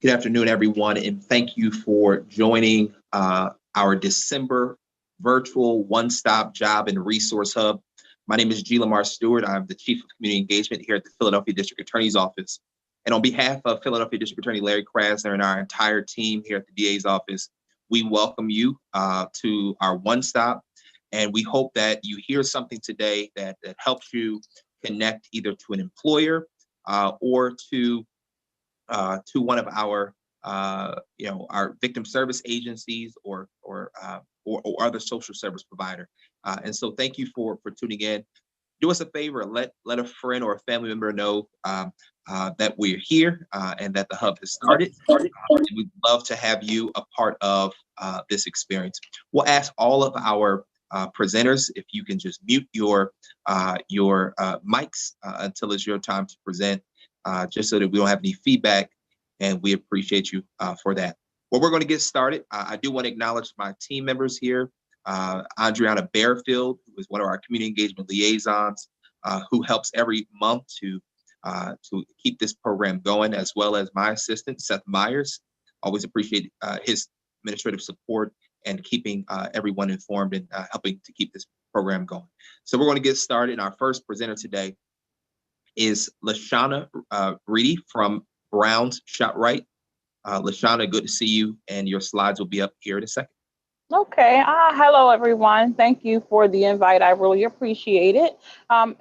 Good afternoon, everyone, and thank you for joining our December virtual one-stop job and resource hub. My name is G. Lamar Stewart. I'm the Chief of Community Engagement here at the Philadelphia District Attorney's Office. And on behalf of Philadelphia District Attorney Larry Krasner and our entire team here at the DA's office, we welcome you to our one-stop. And we hope that you hear something today that helps you connect either to an employer or to one of our our victim service agencies or other social service provider. And so thank you for tuning in. Do us a favor, let a friend or a family member know that we're here and that the hub has started. And we'd love to have you a part of this experience. We'll ask all of our presenters if you can just mute your mics until it's your time to present, just so that we don't have any feedback, and we appreciate you for that. Well, we're going to get started. I do want to acknowledge my team members here. Adriana Bearfield, who is one of our community engagement liaisons, who helps every month to keep this program going, as well as my assistant, Seth Myers. Always appreciate his administrative support and keeping everyone informed and helping to keep this program going. So we're going to get started. And our first presenter today is Lashana Reedy from Brown's ShopRite. Lashana, good to see you, and your slides will be up here in a second. Okay. Hello, everyone. Thank you for the invite. I really appreciate it.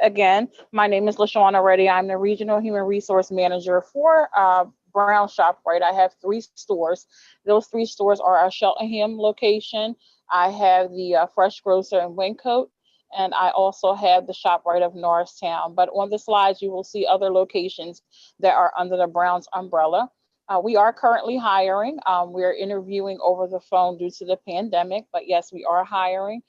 Again, my name is LaShawna Reddy. I'm the Regional Human Resource Manager for Brown ShopRite. I have 3 stores. Those 3 stores are our Cheltenham location. I have the Fresh Grocer in Wyncote, and I also have the ShopRite of Norristown. But on the slides, you will see other locations that are under the Brown's umbrella. We are currently hiring. We're interviewing over the phone due to the pandemic, but yes, we are hiring.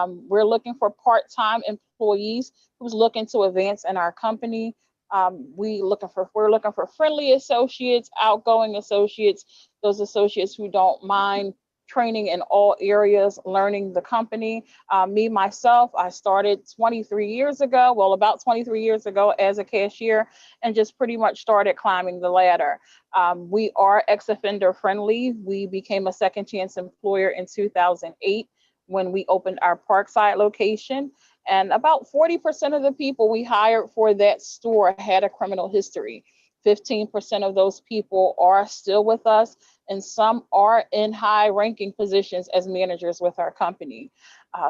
We're looking for part-time employees who's looking to advance in our company. We're looking for friendly associates, outgoing associates, those associates who don't mind training in all areas, learning the company. Me, myself, I started about 23 years ago as a cashier, and just pretty much started climbing the ladder. We are ex-offender friendly. We became a second chance employer in 2008 when we opened our Parkside location. And about 40% of the people we hired for that store had a criminal history. 15% of those people are still with us, and some are in high ranking positions as managers with our company.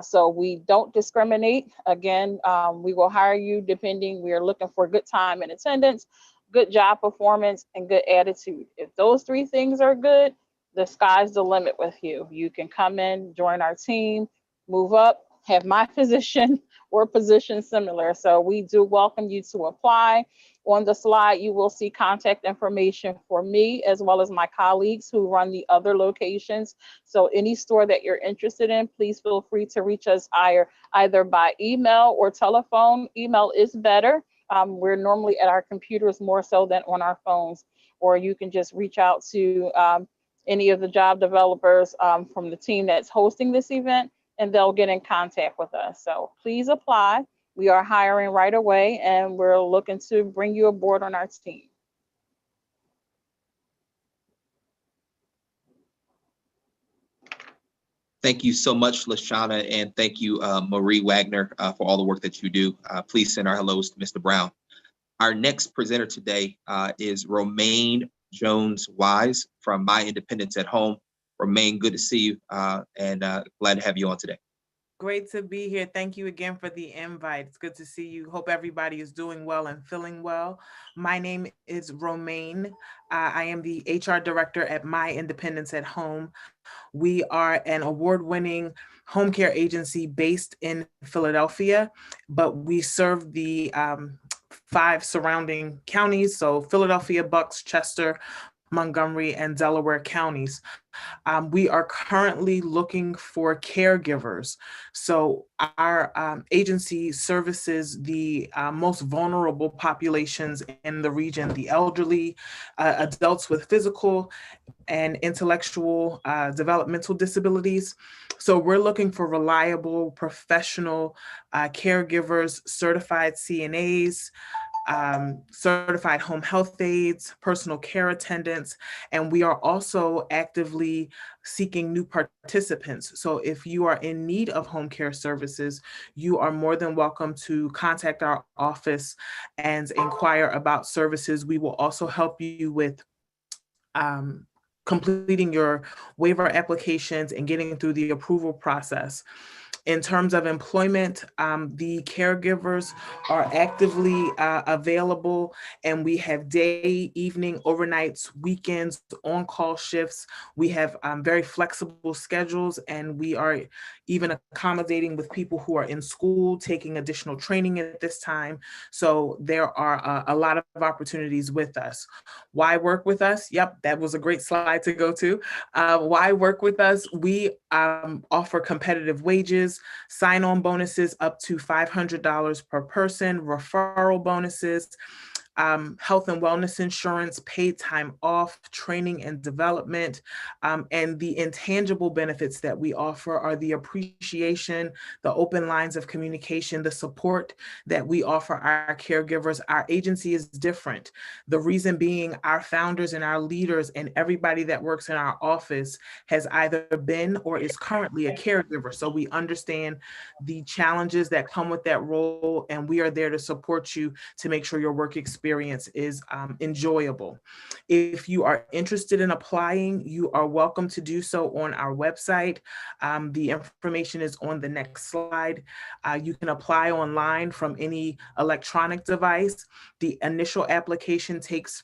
So we don't discriminate. Again, we will hire you depending. We are looking for good time and attendance, good job performance, and good attitude. If those 3 things are good, the sky's the limit with you. You can come in, join our team, move up, have my position or position similar. So we do welcome you to apply. On the slide, you will see contact information for me as well as my colleagues who run the other locations. So any store that you're interested in, please feel free to reach us either by email or telephone. Email is better. We're normally at our computers more so than on our phones, or you can just reach out to any of the job developers from the team that's hosting this event, and they'll get in contact with us. So please apply. We are hiring right away, and we're looking to bring you aboard on our team. Thank you so much, Lashana, and thank you, Marie Wagner, for all the work that you do. Please send our hellos to Mr. Brown. Our next presenter today is Romaine Jones-Wise from My Independence at Home. Romaine, good to see you, and glad to have you on today. Great to be here. Thank you again for the invite. It's good to see you. Hope everybody is doing well and feeling well. My name is Romaine. I am the HR director at My Independence at Home. We are an award-winning home care agency based in Philadelphia, but we serve the 5 surrounding counties, so Philadelphia, Bucks, Chester, Montgomery, and Delaware counties. We are currently looking for caregivers. So our agency services the most vulnerable populations in the region, the elderly, adults with physical and intellectual developmental disabilities. So we're looking for reliable, professional caregivers, certified CNAs, certified home health aides, personal care attendants, and we are also actively seeking new participants. So if you are in need of home care services, you are more than welcome to contact our office and inquire about services. We will also help you with completing your waiver applications and getting through the approval process. In terms of employment, the caregivers are actively available, and we have day, evening, overnights, weekends, on-call shifts. We have very flexible schedules, and we are even accommodating with people who are in school, taking additional training at this time. So there are a lot of opportunities with us. Why work with us? Yep, that was a great slide to go to. Why work with us? We offer competitive wages, sign-on bonuses up to $500 per person, referral bonuses, health and wellness insurance, paid time off, training and development, and the intangible benefits that we offer are the appreciation, the open lines of communication, the support that we offer our caregivers. Our agency is different. The reason being, our founders and our leaders and everybody that works in our office has either been or is currently a caregiver. So we understand the challenges that come with that role, and we are there to support you to make sure your work experience is enjoyable. If you are interested in applying, you are welcome to do so on our website. The information is on the next slide. You can apply online from any electronic device. The initial application takes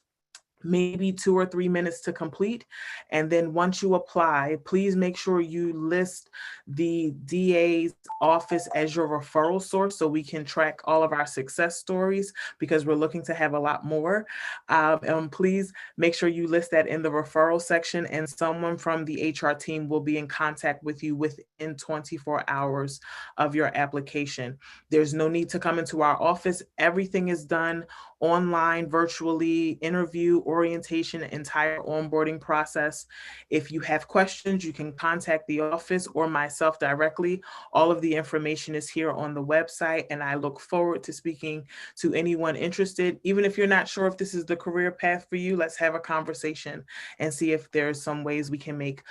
maybe 2 or 3 minutes to complete. And then once you apply, please make sure you list the DA's office as your referral source so we can track all of our success stories, because we're looking to have a lot more. And please make sure you list that in the referral section, and someone from the HR team will be in contact with you within 24 hours of your application. There's no need to come into our office. Everything is done online, virtually, interview, orientation, entire onboarding process. If you have questions, you can contact the office or myself directly. All of the information is here on the website, and I look forward to speaking to anyone interested. Even if you're not sure if this is the career path for you, let's have a conversation and see if there's some ways we can make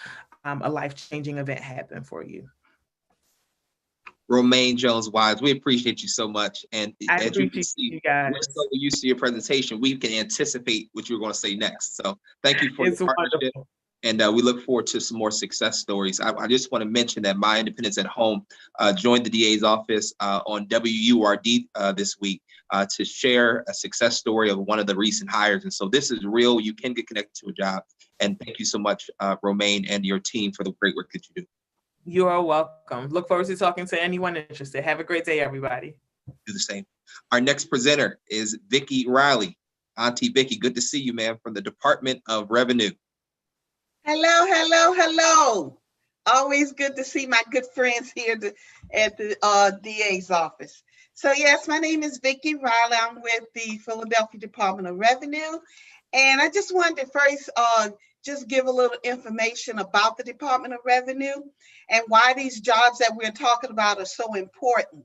a life-changing event happen for you. Romaine Jones-Wise, we appreciate you so much. And as you can see, we're so used to your presentation, we can anticipate what you're going to say next. So thank you for your partnership. Wonderful. And we look forward to some more success stories. I just want to mention that My Independence at Home joined the DA's office on WURD this week to share a success story of one of the recent hires. And so this is real. You can get connected to a job. And thank you so much, Romaine, and your team for the great work that you do. You are welcome. Look forward to talking to anyone interested. Have a great day, everybody. Do the same. Our next presenter is Vicki Riley. Auntie Vicki, good to see you, ma'am, from the Department of Revenue. Hello, hello, hello. Always good to see my good friends here at the DA's office. So yes, my name is Vicki Riley. I'm with the Philadelphia Department of Revenue. And I just wanted to first just give a little information about the Department of Revenue and why these jobs that we're talking about are so important.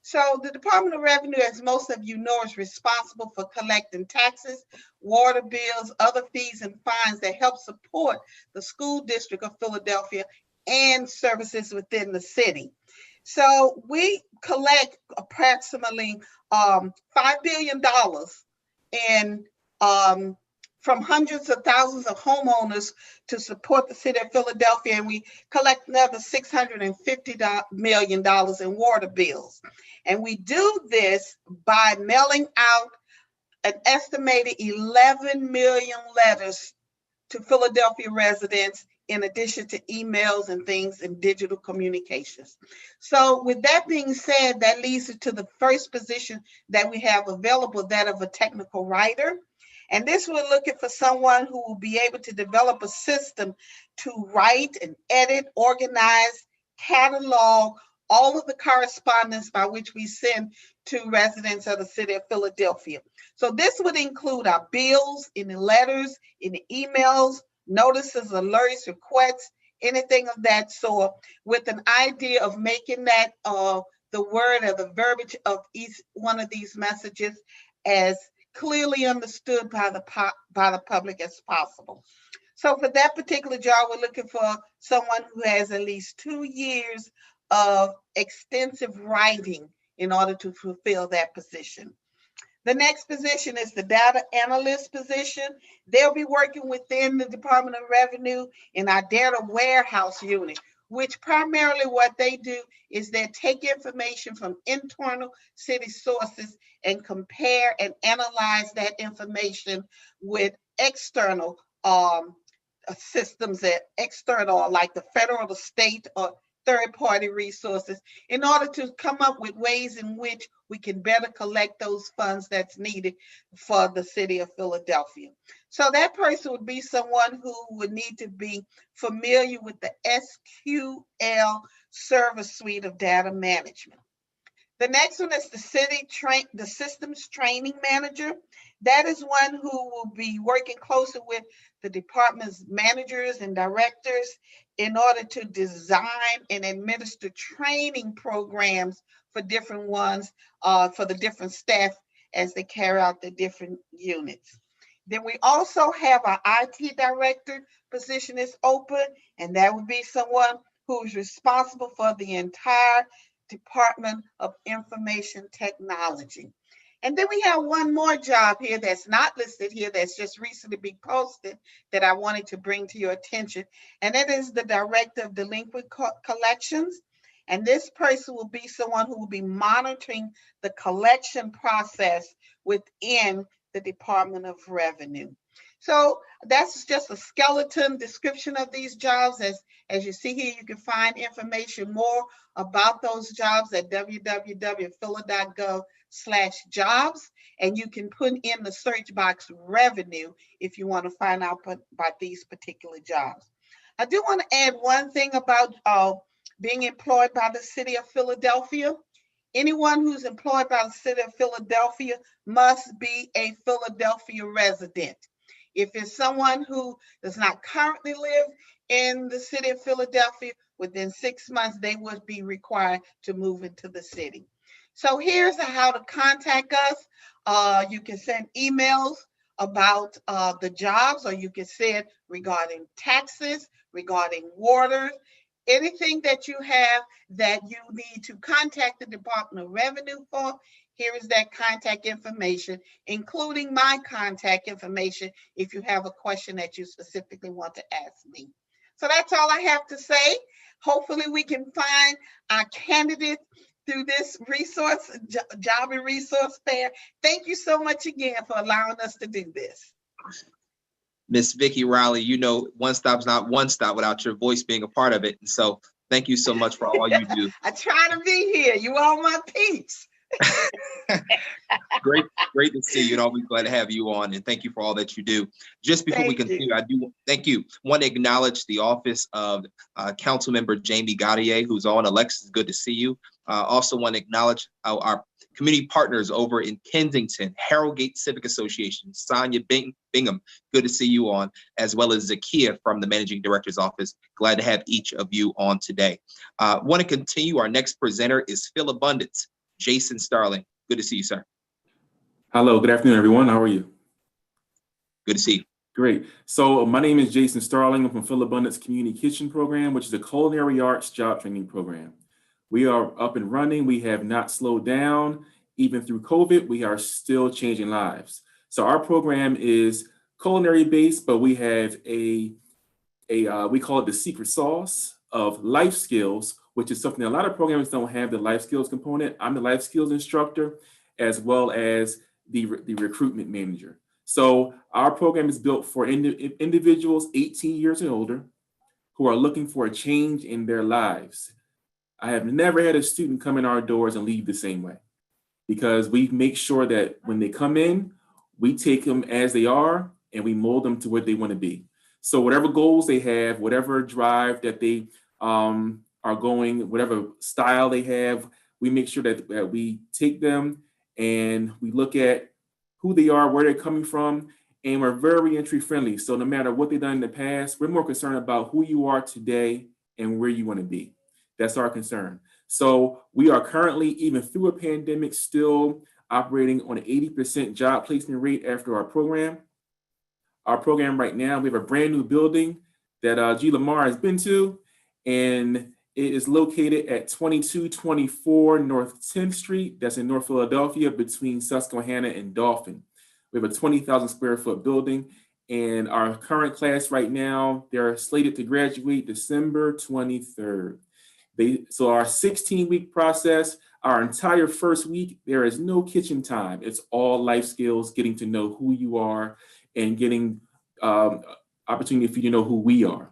So the Department of Revenue, as most of you know, is responsible for collecting taxes, water bills, other fees and fines that help support the school district of Philadelphia and services within the city. So we collect approximately $5 billion in from hundreds of thousands of homeowners to support the city of Philadelphia, and we collect another $650 million in water bills. And we do this by mailing out an estimated 11 million letters to Philadelphia residents, in addition to emails and things in digital communications. So with that being said, that leads us to the first position that we have available, that of a technical writer. And this, we're looking for someone who will be able to develop a system to write and edit, organize, catalog all of the correspondence by which we send to residents of the city of Philadelphia. So this would include our bills, any letters, any emails, notices, alerts, requests, anything of that sort, with an idea of making that the word or the verbiage of each one of these messages as clearly understood by the public as possible. So for that particular job, we're looking for someone who has at least 2 years of extensive writing in order to fulfill that position. The next position is the data analyst position. They'll be working within the Department of Revenue in our data warehouse unit, which primarily what they do is they take information from internal city sources and compare and analyze that information with external systems, that external, like the federal, the state, or third-party resources, in order to come up with ways in which we can better collect those funds that's needed for the city of Philadelphia. So that person would be someone who would need to be familiar with the SQL server suite of data management. The next one is the systems training manager. That is one who will be working closely with the department's managers and directors in order to design and administer training programs for different ones, for the different staff as they carry out the different units. Then we also have our IT director position is open, and that would be someone who is responsible for the entire Department of Information Technology. And then we have one more job here that's not listed here, that's just recently been posted, that I wanted to bring to your attention. And that is the Director of Delinquent Collections. And this person will be someone who will be monitoring the collection process within the Department of Revenue. So that's just a skeleton description of these jobs. As you see here, you can find information more about those jobs at www.phila.gov/jobs, and you can put in the search box revenue if you want to find out about these particular jobs. I do want to add one thing about being employed by the city of Philadelphia. Anyone who's employed by the city of Philadelphia must be a Philadelphia resident. If it's someone who does not currently live in the city of Philadelphia, within 6 months, they would be required to move into the city. So here's how to contact us. You can send emails about the jobs, or you can send regarding taxes, regarding water, anything that you have that you need to contact the Department of Revenue for. Here is that contact information, including my contact information if you have a question that you specifically want to ask me. So that's all I have to say. Hopefully we can find our candidates through this job and resource fair. Thank you so much again for allowing us to do this. Miss Vicki Riley, you know, One Stop's not one stop without your voice being a part of it. And so thank you so much for all you do. I try to be here. You all my peeps. Great to see you, and always glad to have you on, and thank you for all that you do. Just before we continue, I do want to acknowledge the office of Council Member Jamie Gaudier, who's on. Alexis, good to see you. Also want to acknowledge our community partners over in Kensington, Harrogate Civic Association, Sonia Bingham, good to see you on, as well as Zakia from the Managing Director's Office. Glad to have each of you on today. Want to continue. Our next presenter is Phil Abundance, Jason Starling. Good to see you, sir. Hello, good afternoon, everyone. How are you? Good to see you. Great. So my name is Jason Starling. I'm from Phil Abundance Community Kitchen Program, which is a culinary arts job training program. We are up and running. We have not slowed down. Even through COVID, we are still changing lives. So our program is culinary based, but we have we call it the secret sauce of life skills, which is something a lot of programs don't have, the life skills component. I'm the life skills instructor, as well as the recruitment manager. So our program is built for individuals 18 years and older who are looking for a change in their lives. I have never had a student come in our doors and leave the same way, because we make sure that when they come in, we take them as they are and we mold them to what they want to be. So whatever goals they have, whatever drive that they are going, whatever style they have, we make sure that we take them and we look at who they are, where they're coming from, and we're very entry friendly. So no matter what they've done in the past, we're more concerned about who you are today and where you want to be. That's our concern. So we are currently, even through a pandemic, still operating on an 80% job placement rate after our program. Our program right now, we have a brand new building that G. Lamar has been to, and it is located at 2224 North 10th Street. That's in North Philadelphia between Susquehanna and Dolphin. We have a 20,000 square foot building, and our current class right now, they're slated to graduate December 23rd. So our 16-week process, our entire first week, there is no kitchen time. It's all life skills, getting to know who you are and getting opportunity for you to know who we are.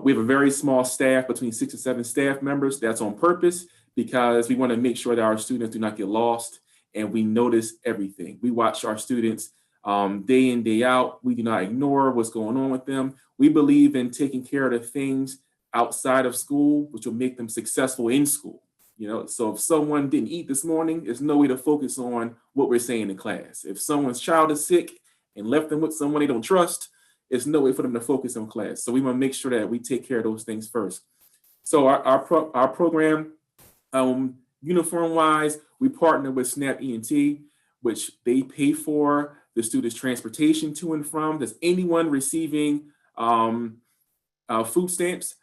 We have a very small staff, between 6 and 7 staff members. That's on purpose because we want to make sure that our students do not get lost, and we notice everything. We watch our students day in, day out. We do not ignore what's going on with them. We believe in taking care of the things outside of school, which will make them successful in school. You know, so if someone didn't eat this morning, there's no way to focus on what we're saying in class. If someone's child is sick and left them with someone they don't trust, there's no way for them to focus on class. So we want to make sure that we take care of those things first. So our program, uniform-wise, we partner with SNAP ENT, which they pay for the students' transportation to and from. Does anyone receiving food stamps?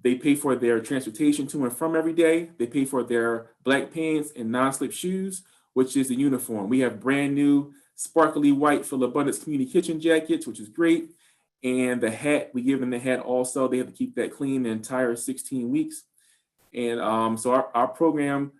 They pay for their transportation to and from every day. They pay for their black pants and non-slip shoes, which is the uniform. We have brand new sparkly white Full Abundance Community Kitchen jackets, which is great. And the hat, we give them the hat also. They have to keep that clean the entire 16 weeks. And so our program,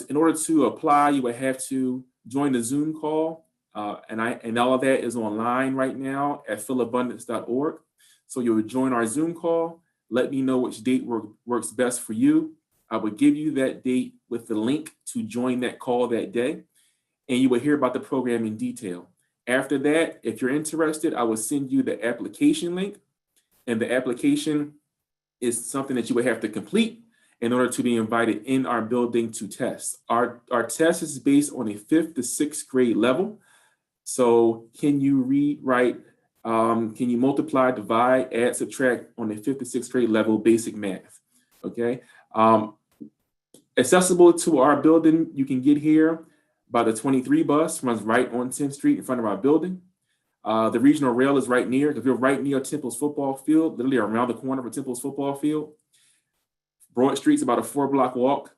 in order to apply, you would have to join the Zoom call. And all of that is online right now at philabundance.org. So you would join our Zoom call. Let me know which date works best for you. I would give you that date with the link to join that call that day, and you will hear about the program in detail. After that, if you're interested, I will send you the application link, and the application is something that you would have to complete in order to be invited in our building to test. Our test is based on a 5th to 6th grade level. So can you read, write, can you multiply, divide, add, subtract on a 5th to 6th grade level basic math, okay? Accessible to our building, you can get here by the 23 bus, runs right on 10th Street in front of our building. The regional rail is right near, because we're right near Temple's football field, literally around the corner of Temple's football field. Broad Street's about a 4-block walk,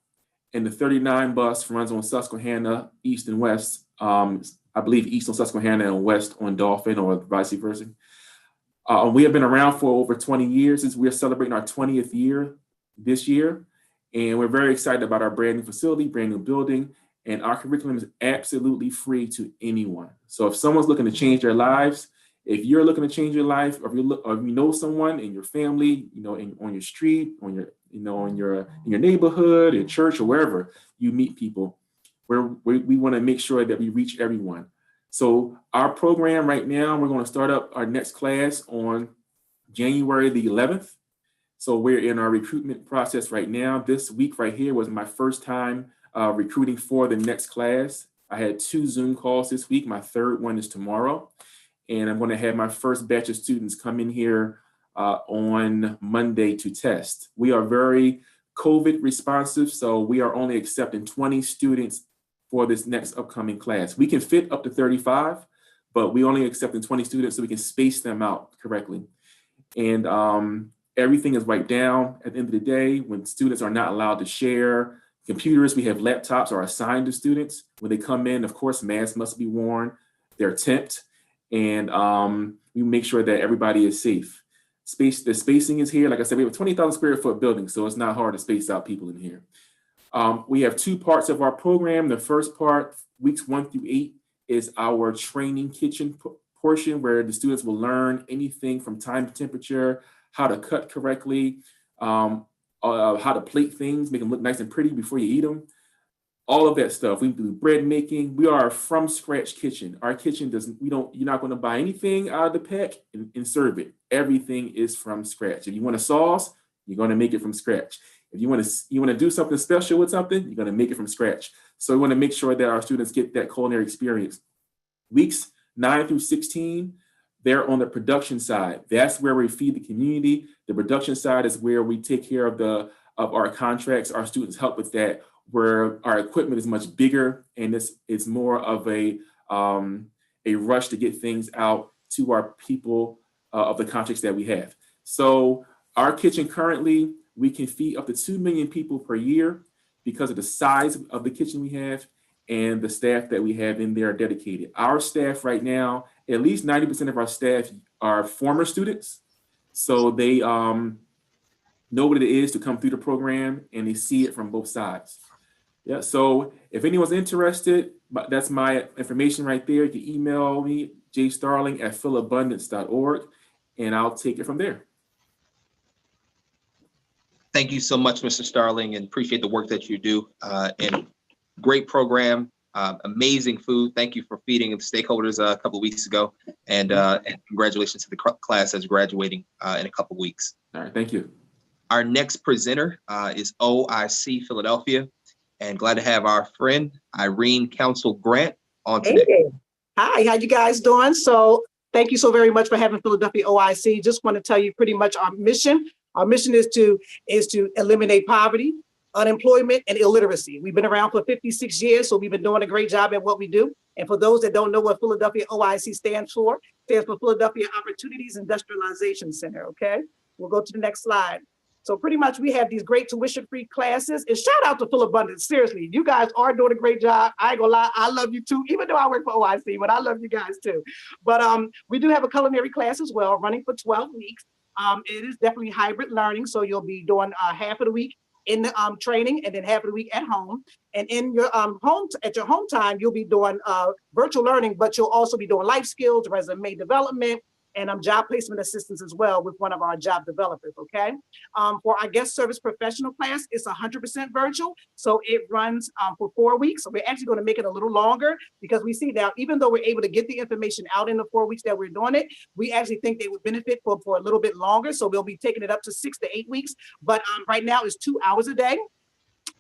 and the 39 bus runs on Susquehanna, east and west. I believe east on Susquehanna and west on Dolphin, or vice versa. We have been around for over 20 years. Since we're celebrating our 20th year this year, and we're very excited about our brand new facility, brand new building, and our curriculum is absolutely free to anyone. So if someone's looking to change their lives, if you're looking to change your life, or if you know someone in your family, on your street, in your neighborhood, in church, or wherever you meet people, we want to make sure that we reach everyone. So our program right now, we're going to start up our next class on January the 11th. So we're in our recruitment process right now. This week right here was my first time recruiting for the next class. I had 2 Zoom calls this week. My 3rd one is tomorrow. And I'm going to have my first batch of students come in here on Monday to test. We are very COVID responsive, so we are only accepting 20 students for this next upcoming class. We can fit up to 35, but we only accepting 20 students so we can space them out correctly. And everything is wiped down at the end of the day. When students are not allowed to share computers, we have laptops are assigned to students. When they come in, of course, masks must be worn. They're temped, and we make sure that everybody is safe. The spacing is here. Like I said, we have a 20,000 square foot building, so it's not hard to space out people in here. We have 2 parts of our program. The first part, weeks 1 through 8, is our training kitchen portion, where the students will learn anything from time to temperature, how to cut correctly, how to plate things, make them look nice and pretty before you eat them. All of that stuff. We do bread making. We are a from scratch kitchen. Our kitchen you're not going to buy anything out of the pack and serve it. Everything is from scratch. If you want a sauce, you're going to make it from scratch. If you want to do something special with something, you're going to make it from scratch. So we want to make sure that our students get that culinary experience. Weeks 9 through 16, they're on the production side. That's where we feed the community. The production side is where we take care of our contracts. Our students help with that where our equipment is much bigger, and it's more of a rush to get things out to our people of the contracts that we have. So our kitchen currently, we can feed up to 2 million people per year because of the size of the kitchen we have and the staff that we have in there dedicated. Our staff right now, at least 90% of our staff are former students. So they know what it is to come through the program, and they see it from both sides. Yeah, so if anyone's interested, that's my information right there. You can email me, jstarling@philabundance.org, and I'll take it from there. Thank you so much, Mr. Starling, and appreciate the work that you do. And great program, amazing food. Thank you for feeding the stakeholders a couple of weeks ago, and congratulations to the class that's graduating in a couple of weeks. All right, thank you. Our next presenter is OIC Philadelphia, and glad to have our friend Irene Council Grant on today. Hey. Hi, how you guys doing? So thank you so very much for having Philadelphia OIC. Just want to tell you pretty much our mission. Our mission is to eliminate poverty, unemployment, and illiteracy. We've been around for 56 years, so we've been doing a great job at what we do. And for those that don't know what Philadelphia OIC stands for Philadelphia Opportunities Industrialization Center, okay? We'll go to the next slide. So pretty much we have these great tuition-free classes, and shout out to Philabundance. Seriously, you guys are doing a great job. I ain't gonna lie, I love you too, even though I work for OIC, but I love you guys too. But we do have a culinary class as well, running for 12 weeks. It is definitely hybrid learning, so you'll be doing half of the week in the training and then half of the week at home. And in your at your home time, you'll be doing virtual learning, but you'll also be doing life skills, resume development, and job placement assistance as well with one of our job developers, okay? For our guest service professional class, it's 100% virtual. So it runs for 4 weeks. So we're actually gonna make it a little longer because we see now, even though we're able to get the information out in the 4 weeks that we're doing it, we actually think they would benefit for a little bit longer. So we'll be taking it up to 6 to 8 weeks. But right now it's 2 hours a day.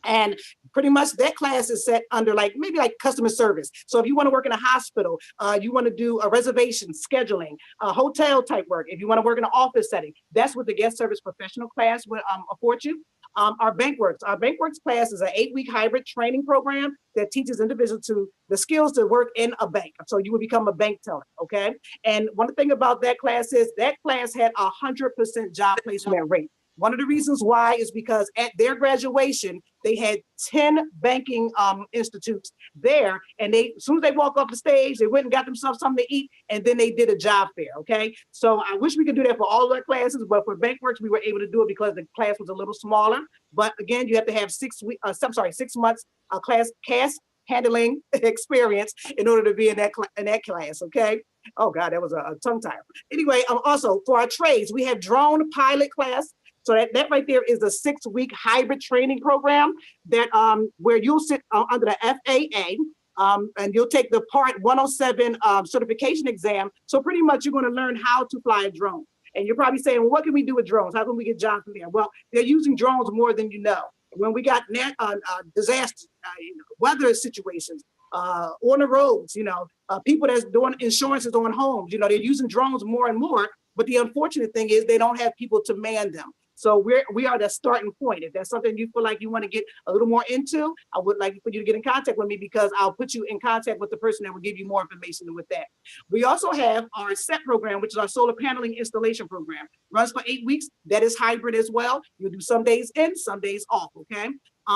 And pretty much that class is set under maybe customer service. So if you want to work in a hospital, you want to do a reservation, scheduling, hotel type work. If you want to work in an office setting, that's what the guest service professional class would afford you. Our BankWorks class is an 8-week hybrid training program that teaches individuals the skills to work in a bank. So you will become a bank teller, okay? And one thing about that class is that class had 100% job placement rate. One of the reasons why is because at their graduation, they had 10 banking institutes there, and as soon as they walk off the stage, they went and got themselves something to eat, and then they did a job fair, okay? So I wish we could do that for all of our classes, but for BankWorks, we were able to do it because the class was a little smaller. But again, you have to have 6 months cash handling experience in order to be in that class, okay? Oh God, that was a tongue tie. Anyway, also for our trades, we have drone pilot class. So that right there is a 6-week hybrid training program that where you'll sit under the FAA and you'll take the Part 107 certification exam. So pretty much you're going to learn how to fly a drone. And you're probably saying, well, what can we do with drones? How can we get jobs from there? Well, they're using drones more than you know. When we got disasters, weather situations, on the roads, people that's doing insurances on homes, they're using drones more and more. But the unfortunate thing is they don't have people to man them. So we are the starting point. If that's something you feel like you want to get a little more into, I would like for you to get in contact with me because I'll put you in contact with the person that will give you more information with that. We also have our SET program, which is our solar paneling installation program. Runs for 8 weeks. That is hybrid as well. You'll do some days in, some days off, okay?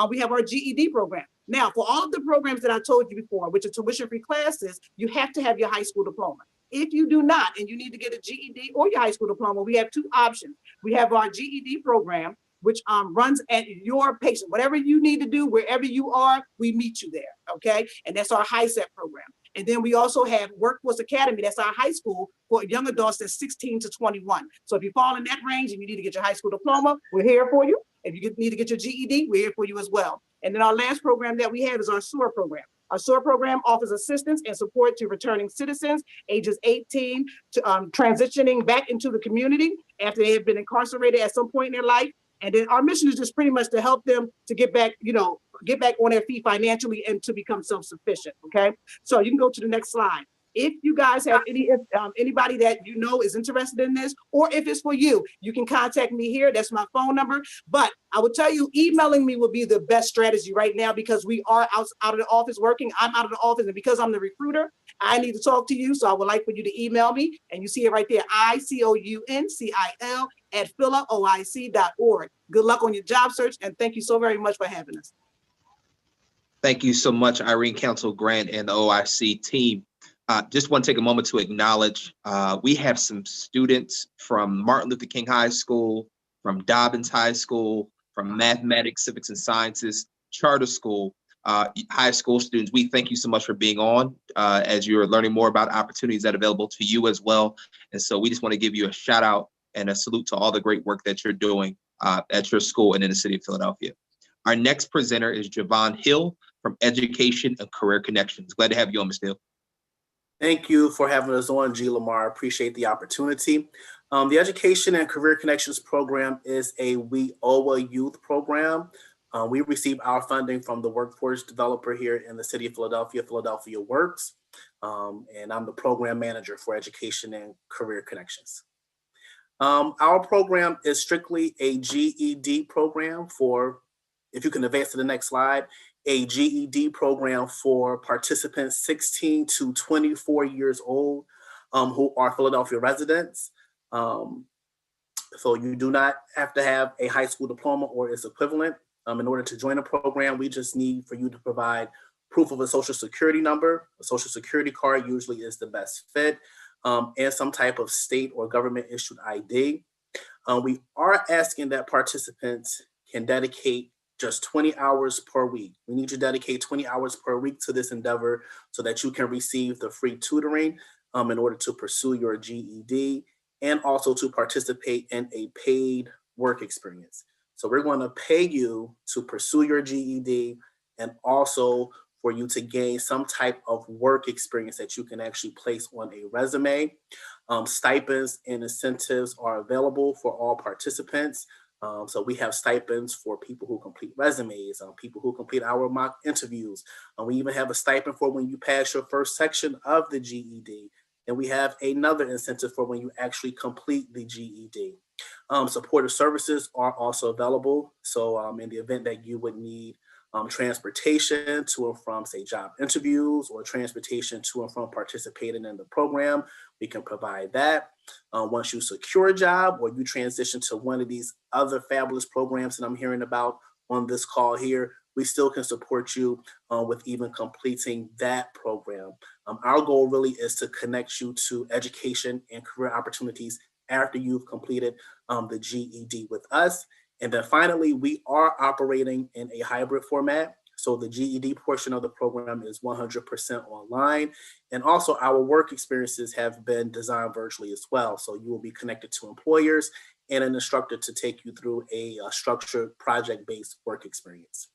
We have our GED program. Now, for all of the programs that I told you before, which are tuition-free classes, you have to have your high school diploma. If you do not, and you need to get a GED or your high school diploma, we have 2 options. We have our GED program, which runs at your pace. Whatever you need to do, wherever you are, we meet you there, okay? And that's our HiSET program. And then we also have Workforce Academy. That's our high school for young adults that's 16 to 21. So if you fall in that range and you need to get your high school diploma, we're here for you. If you need to get your GED, we're here for you as well. And then our last program that we have is our SOAR program. Our SOAR program offers assistance and support to returning citizens ages 18 to transitioning back into the community after they have been incarcerated at some point in their life. And then our mission is just pretty much to help them to get back, get back on their feet financially and to become self-sufficient, okay? So you can go to the next slide. if you guys have anybody that you know is interested in this, or if it's for you, you can contact me here. That's my phone number. But I would tell you, emailing me will be the best strategy right now, because we are out of the office working. I'm out of the office, and because I'm the recruiter, I need to talk to you. So I would like for you to email me, and you see it right there, ICOUNCIL@philaoic.org. Good luck on your job search, and thank you so very much for having us. Thank you so much, Irene, Council Grant, and the OIC team. Just want to take a moment to acknowledge, we have some students from Martin Luther King High School, from Dobbins High School, from Mathematics, Civics and Sciences, Charter School, high school students. We thank you so much for being on as you're learning more about opportunities that are available to you as well. And so we just want to give you a shout out and a salute to all the great work that you're doing at your school and in the city of Philadelphia. Our next presenter is Javon Hill from Education and Career Connections. Glad to have you on, Ms. Hill. Thank you for having us on, G. Lamar. Appreciate the opportunity. The Education and Career Connections program is a WIOA youth program. We receive our funding from the workforce developer here in the city of Philadelphia, Philadelphia Works, and I'm the program manager for Education and Career Connections. Our program is strictly a GED program for, if you can advance to the next slide, a GED program for participants 16 to 24 years old who are Philadelphia residents. So you do not have to have a high school diploma or its equivalent. In order to join a program, we just need for you to provide proof of a social security number. A social security card usually is the best fit, and some type of state or government issued ID. We are asking that participants can dedicate just 20 hours per week. We need you to dedicate 20 hours per week to this endeavor so that you can receive the free tutoring in order to pursue your GED and also to participate in a paid work experience. So we're going to pay you to pursue your GED and also for you to gain some type of work experience that you can actually place on a resume. Stipends and incentives are available for all participants. So we have stipends for people who complete resumes, people who complete our mock interviews. We even have a stipend for when you pass your first section of the GED. And we have another incentive for when you actually complete the GED. Supportive services are also available. So in the event that you would need transportation to and from, say, job interviews or transportation to and from participating in the program, we can provide that. Once you secure a job or you transition to one of these other fabulous programs that I'm hearing about on this call here, we still can support you with even completing that program. Our goal really is to connect you to education and career opportunities after you've completed the GED with us. And then finally, we are operating in a hybrid format. So the GED portion of the program is 100% online. And also our work experiences have been designed virtually as well. So you will be connected to employers and an instructor to take you through a structured project-based work experience.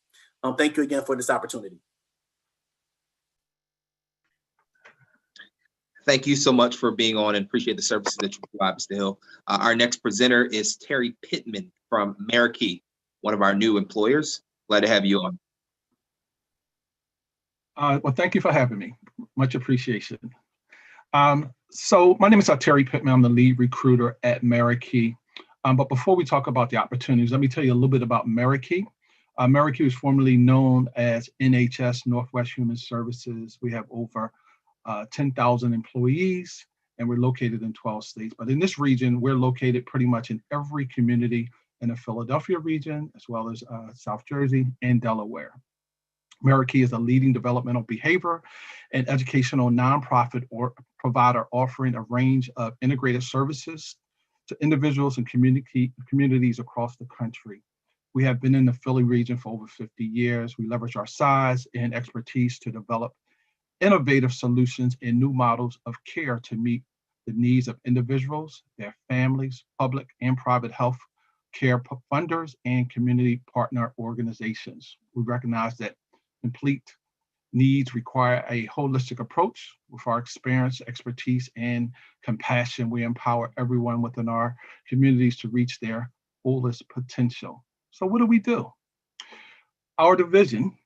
Thank you again for this opportunity. Thank you so much for being on and appreciate the services that you provide, Mr. Hill. Our next presenter is Terry Pittman from Marquee, one of our new employers. Glad to have you on. Well, thank you for having me. Much appreciation. So my name is Terry Pittman. I'm the lead recruiter at Marquee. But before we talk about the opportunities, let me tell you a little bit about Marquee. Marquee was formerly known as NHS, Northwest Human Services. We have over 10,000 employees, and we're located in 12 states. But in this region, we're located pretty much in every community in the Philadelphia region, as well as South Jersey and Delaware. Marquee is a leading developmental behavior and educational nonprofit or provider offering a range of integrated services to individuals and communities across the country. We have been in the Philly region for over 50 years. We leverage our size and expertise to develop innovative solutions and new models of care to meet the needs of individuals, their families, public and private health care funders, and community partner organizations. We recognize that complete needs require a holistic approach. With our experience, expertise, and compassion, we empower everyone within our communities to reach their fullest potential. So what do? Our division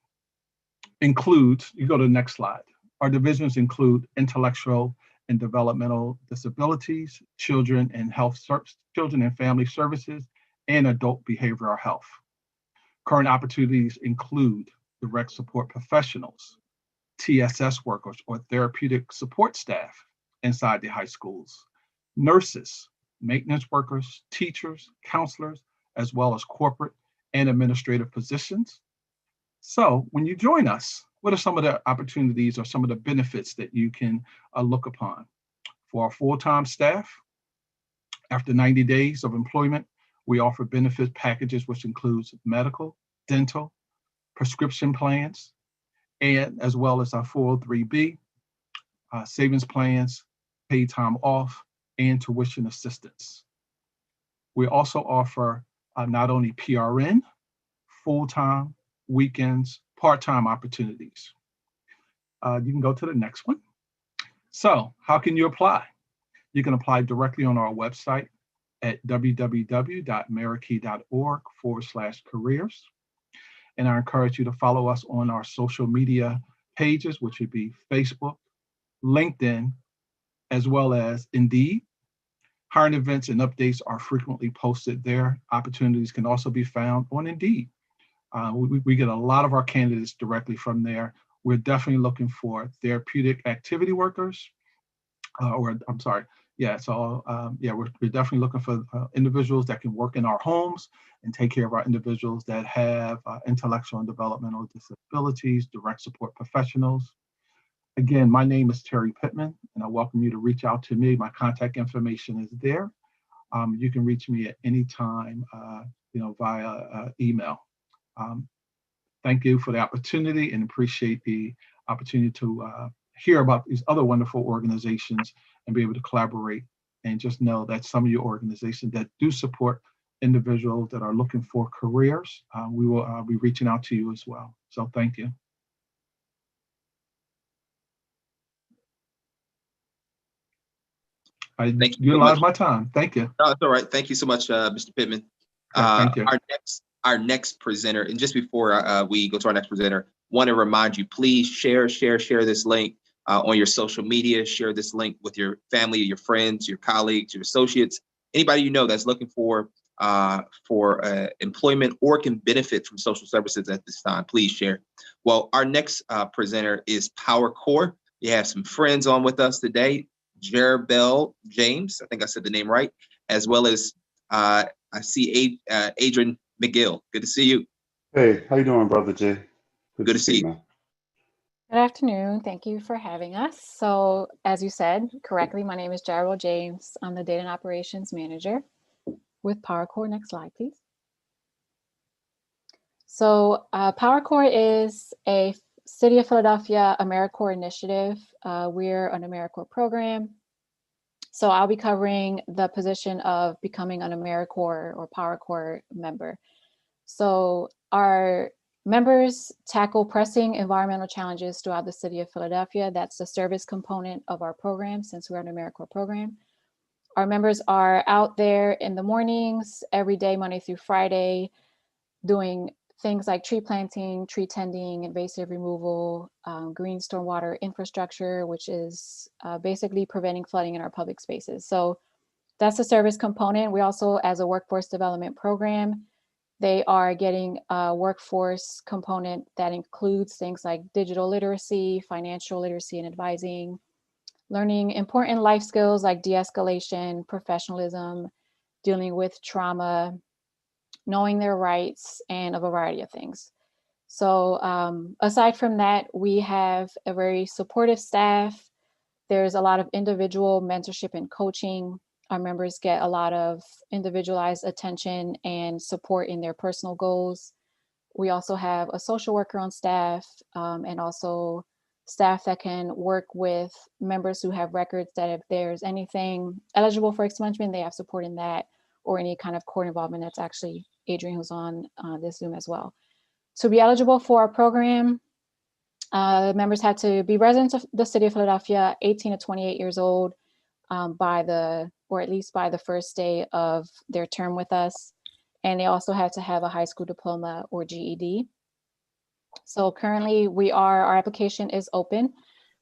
includes, you go to the next slide. Our divisions include intellectual and developmental disabilities, children and children and family services, and adult behavioral health. Current opportunities include direct support professionals, TSS workers or therapeutic support staff inside the high schools, nurses, maintenance workers, teachers, counselors, as well as corporate and administrative positions. So when you join us, what are some of the opportunities or some of the benefits that you can look upon? For our full-time staff, after 90 days of employment, we offer benefit packages, which includes medical, dental, prescription plans, and as well as our 403B, savings plans, paid time off, and tuition assistance. We also offer not only PRN, full-time, weekends, part-time opportunities. You can go to the next one. So how can you apply? You can apply directly on our website at www.marikey.org/careers. And I encourage you to follow us on our social media pages, which would be Facebook, LinkedIn, as well as Indeed. Hiring events and updates are frequently posted there. Opportunities can also be found on Indeed. We get a lot of our candidates directly from there. We're definitely looking for therapeutic activity workers, we're definitely looking for individuals that can work in our homes and take care of our individuals that have intellectual and developmental disabilities, direct support professionals. Again, my name is Terry Pittman, and I welcome you to reach out to me. My contact information is there. You can reach me at any time, via email. Thank you for the opportunity and appreciate the opportunity to hear about these other wonderful organizations and be able to collaborate, and just know that some of your organizations that do support individuals that are looking for careers, we will be reaching out to you as well. So thank you. I utilize my time. Thank you. No, it's all right. Thank you so much, Mr. Pittman. Thank you. Our next presenter, and just before we go to our next presenter, want to remind you, please share this link on your social media. Share this link with your family, your friends, your colleagues, your associates, anybody you know that's looking for employment or can benefit from social services at this time. Please share. Well, our next presenter is PowerCore. We have some friends on with us today. Jerabel James, I think I said the name right, as well as I see Adrian McGill. Good to see you. Hey, how you doing, Brother Jay? Good to see you. Man. Good afternoon. Thank you for having us. So as you said correctly, my name is Jerabel James. I'm the Data and Operations Manager with PowerCore. Next slide, please. So PowerCore is a City of Philadelphia AmeriCorps initiative. We're an AmeriCorps program. So I'll be covering the position of becoming an AmeriCorps or PowerCorps member. So our members tackle pressing environmental challenges throughout the City of Philadelphia. That's the service component of our program, since we're an AmeriCorps program. Our members are out there in the mornings, every day, Monday through Friday, doing things like tree planting, tree tending, invasive removal, green stormwater infrastructure, which is basically preventing flooding in our public spaces. So that's the service component. We also, as a workforce development program, they are getting a workforce component that includes things like digital literacy, financial literacy and advising, learning important life skills like de-escalation, professionalism, dealing with trauma, knowing their rights, and a variety of things. So aside from that, we have a very supportive staff. There's a lot of individual mentorship and coaching. Our members get a lot of individualized attention and support in their personal goals. We also have a social worker on staff, and also staff that can work with members who have records that if there's anything eligible for expungement, they have support in that, or any kind of court involvement. That's actually Adrian, who's on this Zoom as well. To be eligible for our program, members had to be residents of the City of Philadelphia, 18 to 28 years old, or at least by the first day of their term with us. And they also had to have a high school diploma or GED. So currently our application is open.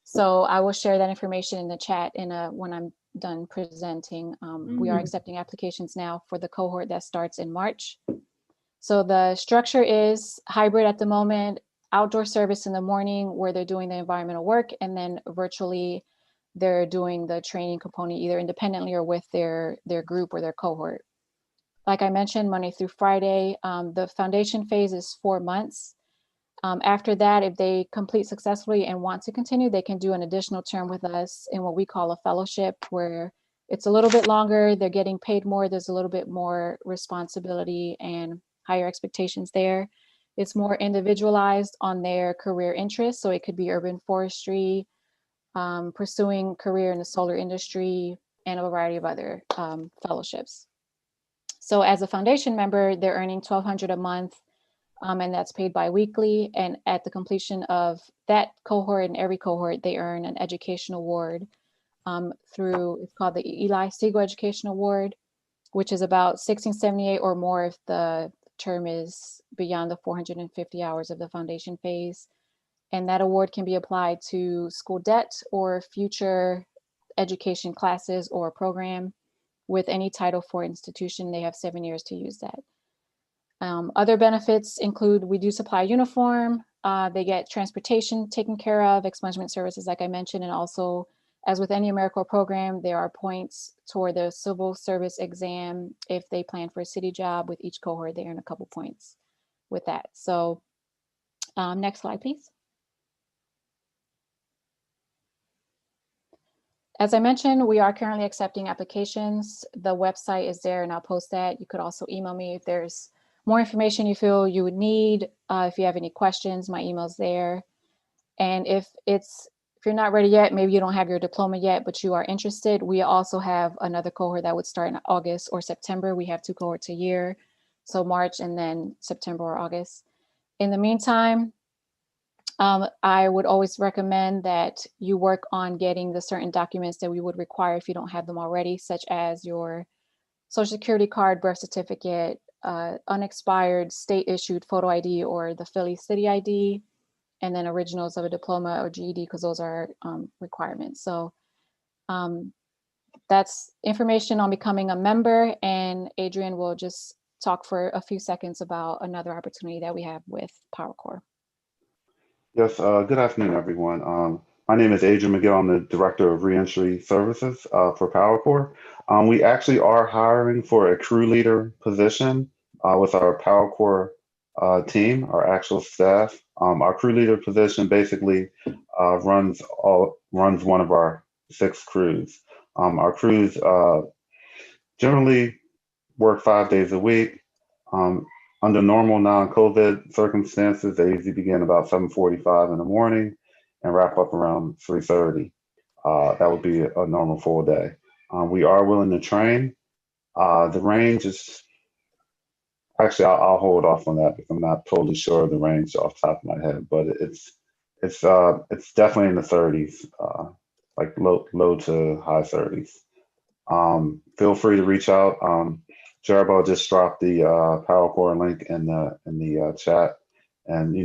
So I will share that information in the chat when I'm done presenting. We are accepting applications now for the cohort that starts in March. So the structure is hybrid at the moment, outdoor service in the morning where they're doing the environmental work, and then virtually they're doing the training component either independently or with their group or their cohort. Like I mentioned, Monday through Friday, the foundation phase is 4 months. After that, if they complete successfully and want to continue, they can do an additional term with us in what we call a fellowship, where it's a little bit longer, they're getting paid more, there's a little bit more responsibility and higher expectations there. It's more individualized on their career interests. So it could be urban forestry, pursuing career in the solar industry, and a variety of other fellowships. So as a foundation member, they're earning $1,200 a month, and that's paid bi-weekly. And at the completion of that cohort and every cohort, they earn an education award through, it's called the Eli Siegel Education Award, which is about 1678 or more if the term is beyond the 450 hours of the foundation phase. And that award can be applied to school debt or future education classes or program with any Title IV institution. They have 7 years to use that. Other benefits include we do supply uniform, they get transportation taken care of, expungement services like I mentioned, and also as with any AmeriCorps program, there are points toward the civil service exam. If they plan for a city job with each cohort, they earn a couple points with that. So next slide, please. As I mentioned, we are currently accepting applications. The website is there and I'll post that. You could also email me if there's more information you feel you would need. If you have any questions, my email's there. And if you're not ready yet, maybe you don't have your diploma yet, but you are interested, we also have another cohort that would start in August or September. We have 2 cohorts a year, so March and then September or August. In the meantime, I would always recommend that you work on getting the certain documents that we would require if you don't have them already, such as your Social Security card, birth certificate, unexpired state issued photo ID or the Philly City ID, and then originals of a diploma or GED, because those are requirements. So that's information on becoming a member, and Adrian will just talk for a few seconds about another opportunity that we have with PowerCorps. Yes, good afternoon, everyone. My name is Adrian McGill. I'm the Director of Reentry Services for PowerCorps. We actually are hiring for a crew leader position with our PowerCorps team, our actual staff. Our crew leader position basically runs one of our 6 crews. Our crews generally work 5 days a week. Under normal non-COVID circumstances, they usually begin about 7:45 in the morning and wrap up around 3:30. That would be a normal full day. We are willing to train. The range is, actually, I'll hold off on that because I'm not totally sure of the range off the top of my head, but it's definitely in the 30s, like low to high 30s. Feel free to reach out. Jarbo just dropped the PowerCorps link in the chat, and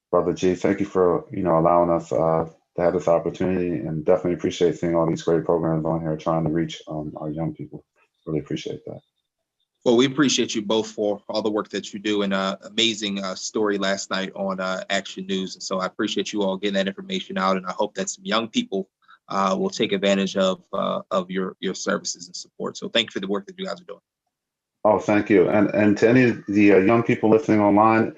Brother G, thank you for allowing us to have this opportunity, and definitely appreciate seeing all these great programs on here trying to reach our young people. Really appreciate that. Well, we appreciate you both for all the work that you do, and amazing story last night on Action News. And so I appreciate you all getting that information out, and I hope that some young people will take advantage of your services and support. So thank you for the work that you guys are doing. Oh, thank you. And to any of the young people listening online,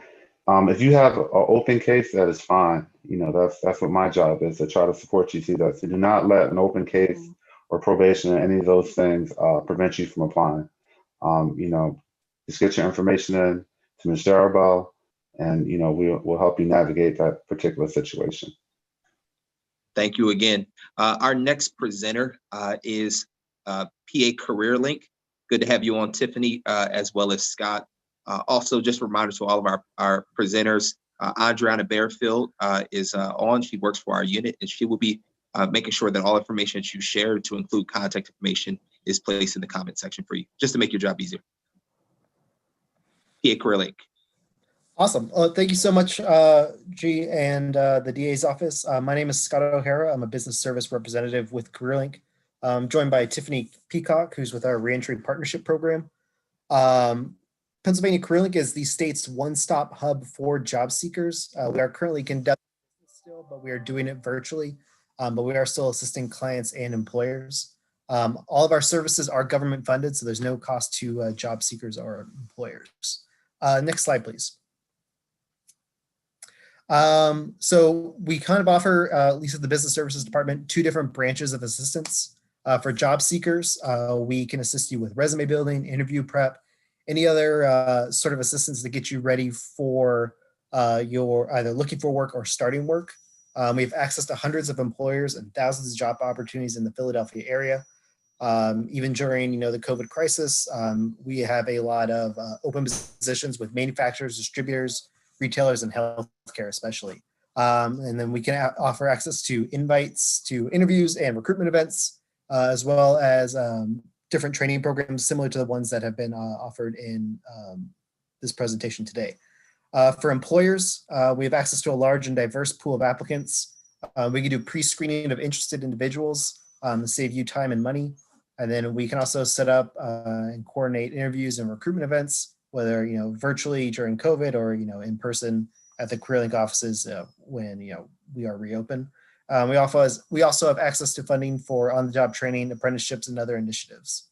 if you have an open case, that is fine. That's what my job is, to try to support you through that. So do not let an open case or probation or any of those things prevent you from applying. Just get your information in to Ms. Jarabo, and we'll help you navigate that particular situation. Thank you again. Our next presenter is PA Career Link. Good to have you on, Tiffany, as well as Scott. Also, just a reminder to all of our presenters, Adriana Bearfield is on. She works for our unit, and she will be making sure that all information that you share, to include contact information, is placed in the comment section for you, just to make your job easier. PA Career Link. Awesome. Thank you so much, G and the DA's office. My name is Scott O'Hara. I'm a business service representative with CareerLink. I'm joined by Tiffany Peacock, who's with our Reentry Partnership Program. Pennsylvania CareerLink is the state's one-stop hub for job seekers. We are currently conducting still, but we are doing it virtually. But we are still assisting clients and employers. All of our services are government funded, so there's no cost to job seekers or employers. Next slide, please. So we kind of offer, at least at the Business Services Department, two different branches of assistance. For job seekers, we can assist you with resume building, interview prep, any other sort of assistance to get you ready for your either looking for work or starting work. We have access to hundreds of employers and thousands of job opportunities in the Philadelphia area. Even during the COVID crisis, we have a lot of open positions with manufacturers, distributors, retailers, and healthcare especially. And then we can offer access to invites to interviews and recruitment events, as well as different training programs similar to the ones that have been offered in this presentation today. For employers, we have access to a large and diverse pool of applicants. We can do pre-screening of interested individuals to save you time and money. And then we can also set up and coordinate interviews and recruitment events, whether virtually during COVID or in person at the CareerLink offices when we are reopened. We also have access to funding for on-the-job training, apprenticeships, and other initiatives.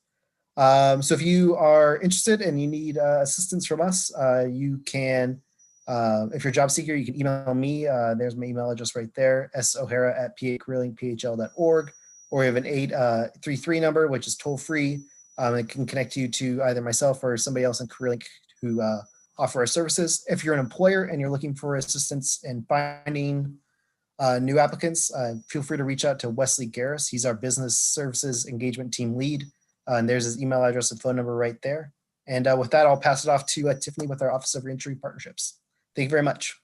So if you are interested and you need assistance from us, you can, if you're a job seeker, you can email me. There's my email address right there, sohara@pacareerlinkphl.org, or we have an 833 number, which is toll free. It can connect you to either myself or somebody else in CareerLink who offer our services. If you're an employer and you're looking for assistance in finding new applicants, feel free to reach out to Wesley Garris. He's our business services engagement team lead. And there's his email address and phone number right there. And with that, I'll pass it off to Tiffany with our Office of Reentry Partnerships. Thank you very much.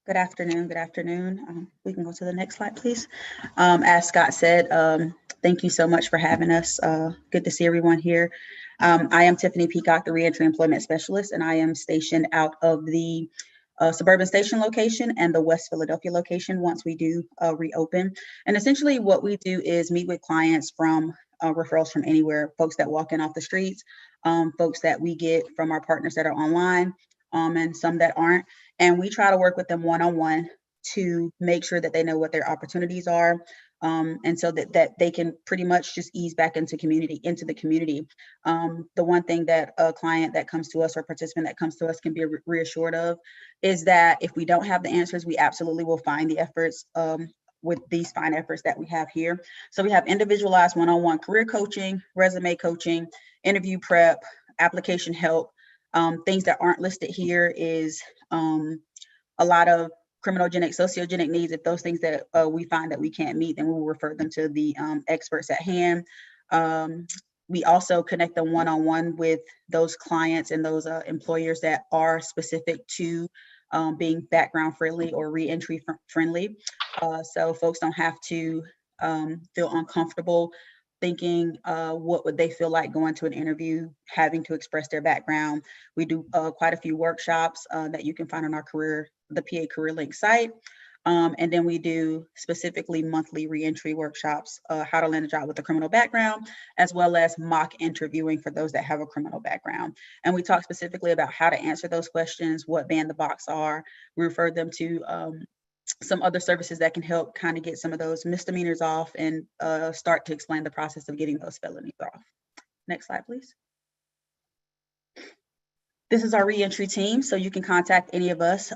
Good afternoon. Good afternoon. We can go to the next slide, please. As Scott said, thank you so much for having us. Good to see everyone here. I am Tiffany Peacock, the Reentry Employment Specialist, and I am stationed out of the Suburban Station location and the West Philadelphia location once we do reopen. And essentially what we do is meet with clients from referrals from anywhere, folks that walk in off the streets, folks that we get from our partners that are online, and some that aren't. And we try to work with them one-on-one to make sure that they know what their opportunities are, and so that they can pretty much just ease back into the community. The one thing that a client that comes to us or participant that comes to us can be reassured of is that if we don't have the answers, we absolutely will find the efforts with these fine efforts that we have here. So we have individualized one-on-one career coaching, resume coaching, interview prep, application help. Things that aren't listed here is a lot of criminogenic, sociogenic needs. If those things that we find that we can't meet, then we will refer them to the experts at hand. We also connect them one-on-one with those clients and those employers that are specific to being background friendly or reentry friendly. So folks don't have to feel uncomfortable thinking what would they feel like going to an interview, having to express their background. We do quite a few workshops that you can find on our the PA CareerLink site. And then we do specifically monthly reentry workshops, how to land a job with a criminal background, as well as mock interviewing for those that have a criminal background. And we talk specifically about how to answer those questions, what ban the box are. We refer them to some other services that can help kind of get some of those misdemeanors off and start to explain the process of getting those felonies off. Next slide, please. This is our reentry team, so you can contact any of us.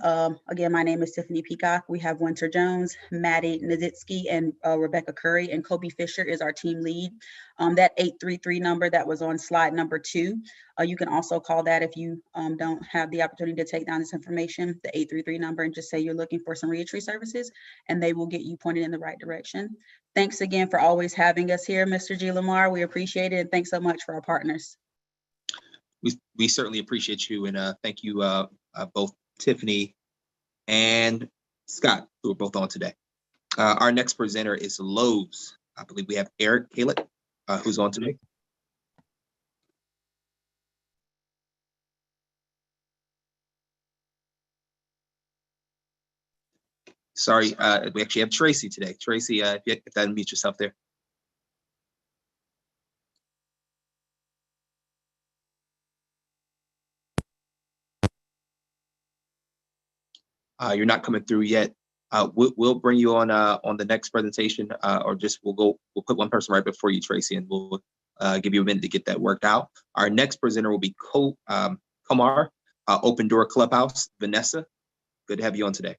Again, my name is Tiffany Peacock. We have Winter Jones, Maddie Nadzitsky, and Rebecca Curry, and Kobe Fisher is our team lead. That 833 number that was on slide number 2, you can also call that if you don't have the opportunity to take down this information, the 833 number, and just say you're looking for some reentry services, and they will get you pointed in the right direction. Thanks again for always having us here, Mr. G. Lamar. We appreciate it, and thanks so much for our partners. We certainly appreciate you, and thank you both Tiffany and Scott, who are both on today. Our next presenter is Lowe's. I believe we have Eric Kalett, who's on today. Sorry, we actually have Tracy today. Tracy, if that unmute yourself there. You're not coming through yet. We'll bring you on the next presentation, or just we'll put one person right before you, Tracy, and we'll give you a minute to get that worked out. Our next presenter will be Komar, Open Door Clubhouse. Vanessa, good to have you on today.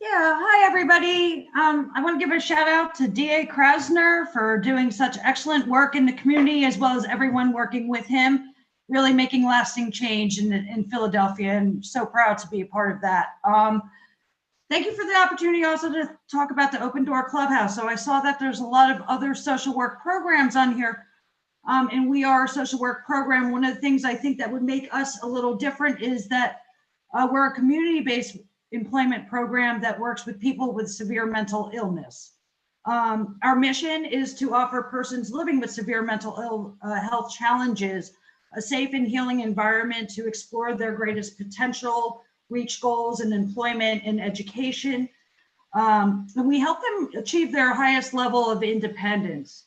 Yeah, hi everybody. I want to give a shout out to DA Krasner for doing such excellent work in the community, as well as everyone working with him, really making lasting change in Philadelphia, and so proud to be a part of that. Thank you for the opportunity also to talk about the Open Door Clubhouse. So I saw that there's a lot of other social work programs on here, and we are a social work program. One of the things I think that would make us a little different is that we're a community-based employment program that works with people with severe mental illness. Our mission is to offer persons living with severe mental health challenges a safe and healing environment to explore their greatest potential, reach goals in employment and education. And we help them achieve their highest level of independence.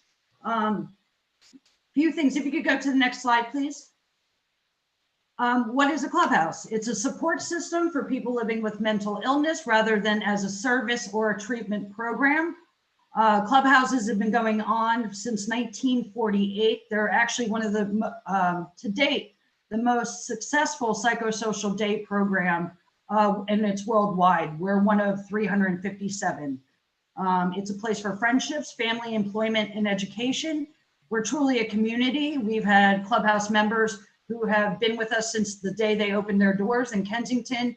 Few things, if you could go to the next slide, please. What is a clubhouse? It's a support system for people living with mental illness rather than as a service or a treatment program. Clubhouses have been going on since 1948. They're actually one of the, to date, the most successful psychosocial day program, and it's worldwide. We're one of 357. It's a place for friendships, family, employment, and education. We're truly a community. We've had Clubhouse members who have been with us since the day they opened their doors in Kensington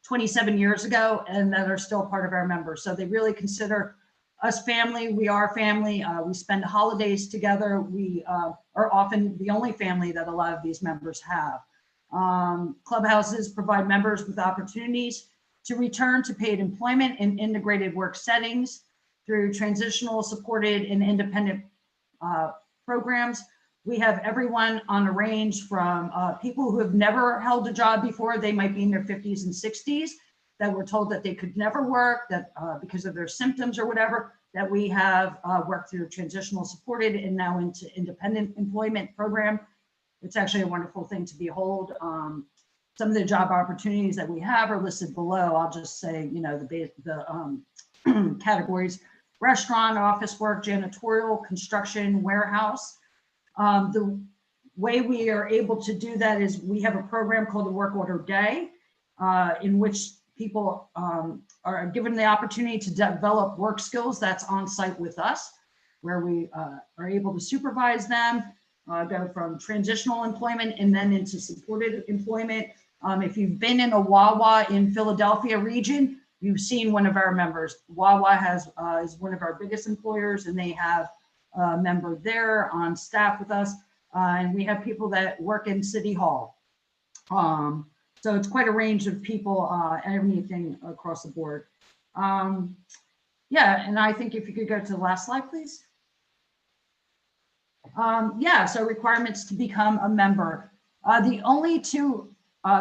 27 years ago, and that are still part of our members. So they really consider us family. We are family. We spend holidays together. We are often the only family that a lot of these members have. Clubhouses provide members with opportunities to return to paid employment in integrated work settings through transitional, supported, and independent programs. We have everyone on a range from people who have never held a job before. They might be in their 50s and 60s that were told that they could never work, that because of their symptoms or whatever, that we have worked through transitional, supported, and now into independent employment program. It's actually a wonderful thing to behold. Some of the job opportunities that we have are listed below. I'll just say, you know, the categories: restaurant, office work, janitorial, construction, warehouse. The way we are able to do that is we have a program called the Work Order Day, in which people are given the opportunity to develop work skills that's on site with us, where we are able to supervise them, go from transitional employment and then into supported employment. If you've been in a Wawa in Philadelphia region, you've seen one of our members. Wawa is one of our biggest employers, and they have a member there on staff with us. And we have people that work in City Hall. So it's quite a range of people, everything across the board. Yeah, and I think if you could go to the last slide, please. Yeah, so requirements to become a member. The only two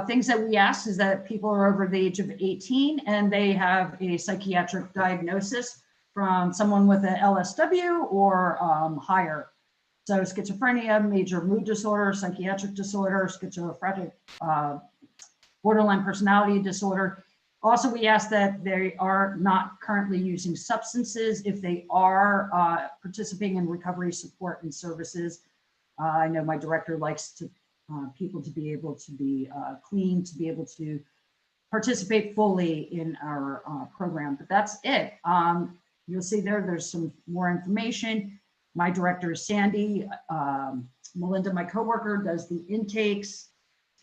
things that we ask is that people are over the age of 18 and they have a psychiatric diagnosis from someone with an LSW or higher. So schizophrenia, major mood disorder, psychiatric disorder, schizophrenic, borderline personality disorder. Also, we ask that they are not currently using substances. If they are participating in recovery support and services, I know my director likes to people to be able to be clean, to be able to participate fully in our program. But that's it. You'll see there's some more information. My director is Sandy. Melinda, my coworker, does the intakes.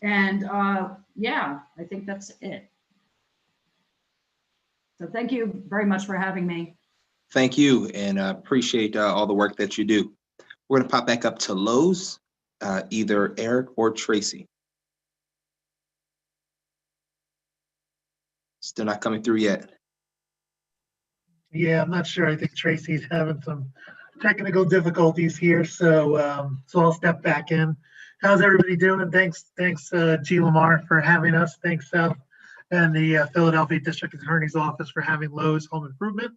And yeah, I think that's it. So thank you very much for having me. Thank you, and appreciate all the work that you do. We're going to pop back up to Lowe's, either Eric or Tracy. Still not coming through yet. Yeah, I'm not sure. I think Tracy's having some technical difficulties here, so so I'll step back in. How's everybody doing? Thanks, G. Lamar, for having us. Thanks, and the Philadelphia District Attorney's Office for having Lowe's Home Improvement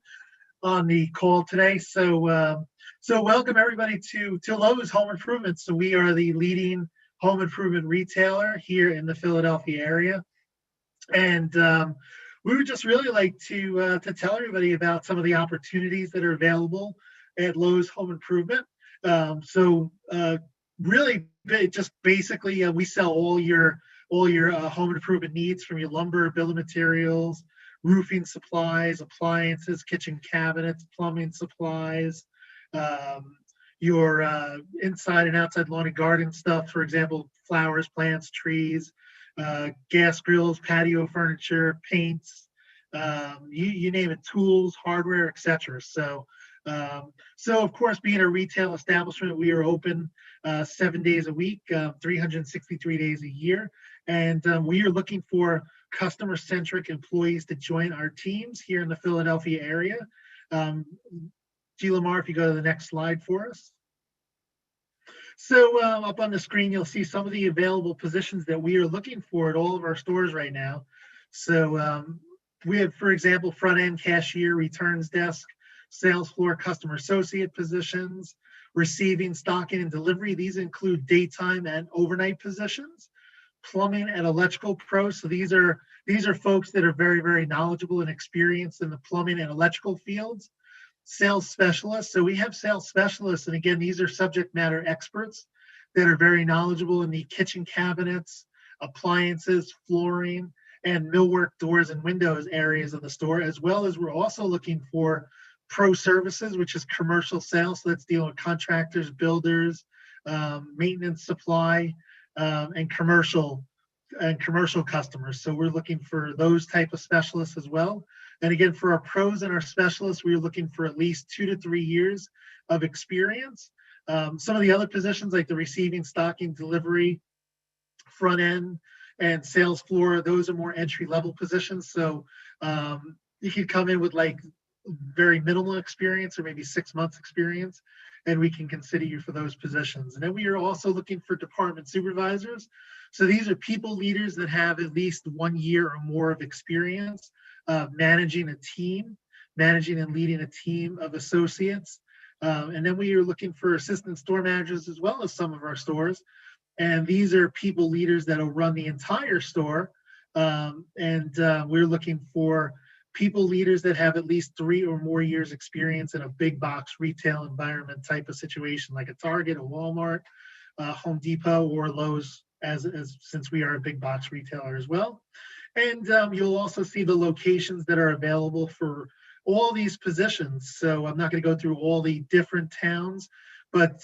on the call today. So welcome everybody to Lowe's Home Improvement. So we are the leading home improvement retailer here in the Philadelphia area. And we would just really like to tell everybody about some of the opportunities that are available at Lowe's Home Improvement. Really, just basically, we sell all your home improvement needs, from your lumber, building materials, roofing supplies, appliances, kitchen cabinets, plumbing supplies, your inside and outside lawn and garden stuff, for example, flowers, plants, trees, gas grills, patio furniture, paints, you name it, tools, hardware, etc. So of course, being a retail establishment, we are open 7 days a week, 363 days a year. And we are looking for customer-centric employees to join our teams here in the Philadelphia area. G. Lamar, if you go to the next slide for us. So up on the screen, you'll see some of the available positions that we are looking for at all of our stores right now. So we have, for example, front-end cashier, returns desk, sales floor customer associate positions, receiving, stocking, and delivery. These include daytime and overnight positions. Plumbing and electrical pros. So these are folks that are very, very knowledgeable and experienced in the plumbing and electrical fields. Sales specialists. So we have sales specialists, and again, these are subject matter experts that are very knowledgeable in the kitchen cabinets, appliances, flooring, and millwork doors and windows areas of the store, as well as we're also looking for pro services, which is commercial sales. So that's dealing with contractors, builders, maintenance supply, and commercial customers. So we're looking for those type of specialists as well. And again, for our pros and our specialists, we're looking for at least 2 to 3 years of experience. Some of the other positions, like the receiving, stocking, delivery, front end, and sales floor, those are more entry level positions. So you could come in with like very minimal experience or maybe 6 months experience, and we can consider you for those positions. And then we are also looking for department supervisors. So these are people leaders that have at least 1 year or more of experience managing a team, managing and leading a team of associates. And then we are looking for assistant store managers as well as some of our stores. And these are people leaders that will run the entire store. We're looking for people leaders that have at least 3 or more years experience in a big box retail environment type of situation, like a Target, a Walmart, Home Depot, or Lowe's, since we are a big box retailer as well. And you'll also see the locations that are available for all these positions. So I'm not going to go through all the different towns, but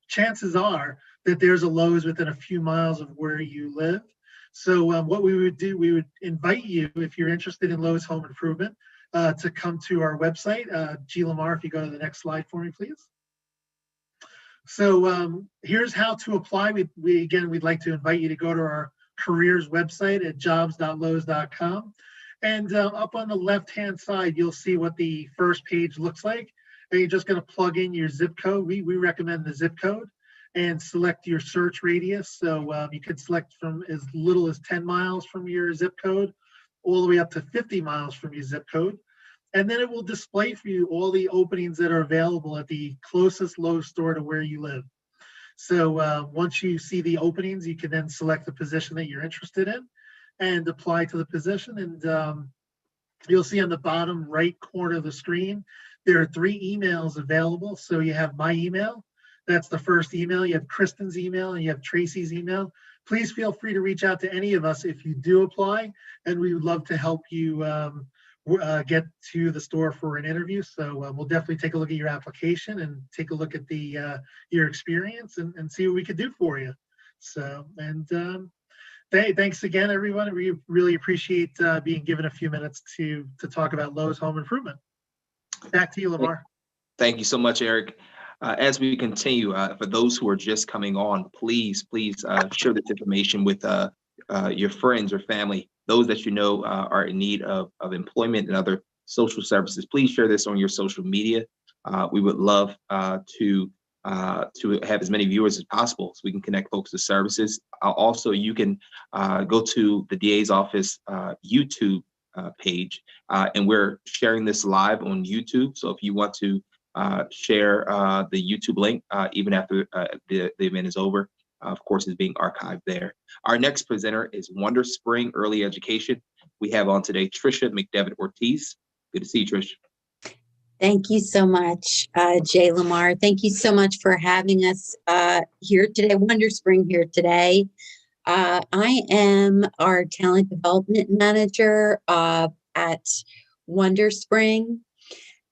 chances are that there's a Lowe's within a few miles of where you live. So what we would do, we would invite you, if you're interested in Lowe's Home Improvement, to come to our website. G. Lamar, if you go to the next slide for me, please. So here's how to apply. We'd like to invite you to go to our careers website at jobs.lowes.com. And up on the left-hand side, you'll see what the first page looks like. And you're just going to plug in your zip code. We recommend the zip code, and select your search radius. So you could select from as little as 10 miles from your zip code all the way up to 50 miles from your zip code. And then it will display for you all the openings that are available at the closest Lowe's store to where you live. So once you see the openings, you can then select the position that you're interested in and apply to the position. And you'll see on the bottom right corner of the screen, there are 3 emails available. So you have my email. That's the first email. You have Kristen's email and you have Tracy's email. Please feel free to reach out to any of us if you do apply, and we would love to help you get to the store for an interview. So we'll definitely take a look at your application and take a look at your experience and see what we could do for you. So, and thanks again, everyone. We really appreciate being given a few minutes to talk about Lowe's Home Improvement. Back to you, Lamar. Thank you so much, Eric. As we continue, for those who are just coming on, please share this information with your friends or family, those that you know are in need of employment and other social services. Please share this on your social media. We would love to to have as many viewers as possible so we can connect folks to services. Also, you can go to the DA's office YouTube page, and we're sharing this live on YouTube. So if you want to share the YouTube link, even after the event is over, of course, is being archived there. Our next presenter is Wonder Spring Early Education. We have on today Trisha McDevitt Ortiz. Good to see you, Trish. Thank you so much, Jay Lamar. Thank you so much for having us here today, Wonder Spring here today. I am our talent development manager at Wonder Spring.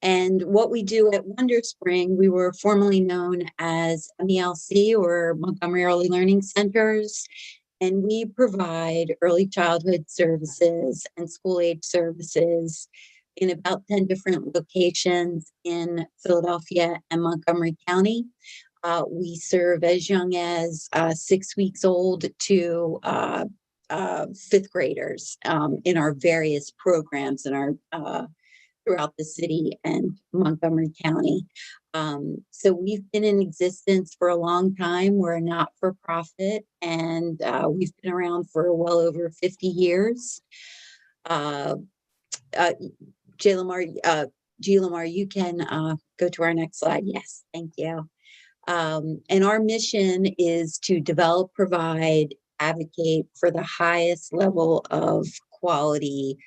And what we do at Wonder Spring, we were formerly known as MELC, or Montgomery Early Learning Centers, and we provide early childhood services and school age services in about 10 different locations in Philadelphia and Montgomery County. We serve as young as 6 weeks old to fifth graders in our various programs in our throughout the city and Montgomery County. So we've been in existence for a long time. We're a not-for-profit, and we've been around for well over 50 years. G. Lamar, you can go to our next slide. Yes, thank you. And our mission is to develop, provide, advocate for the highest level of quality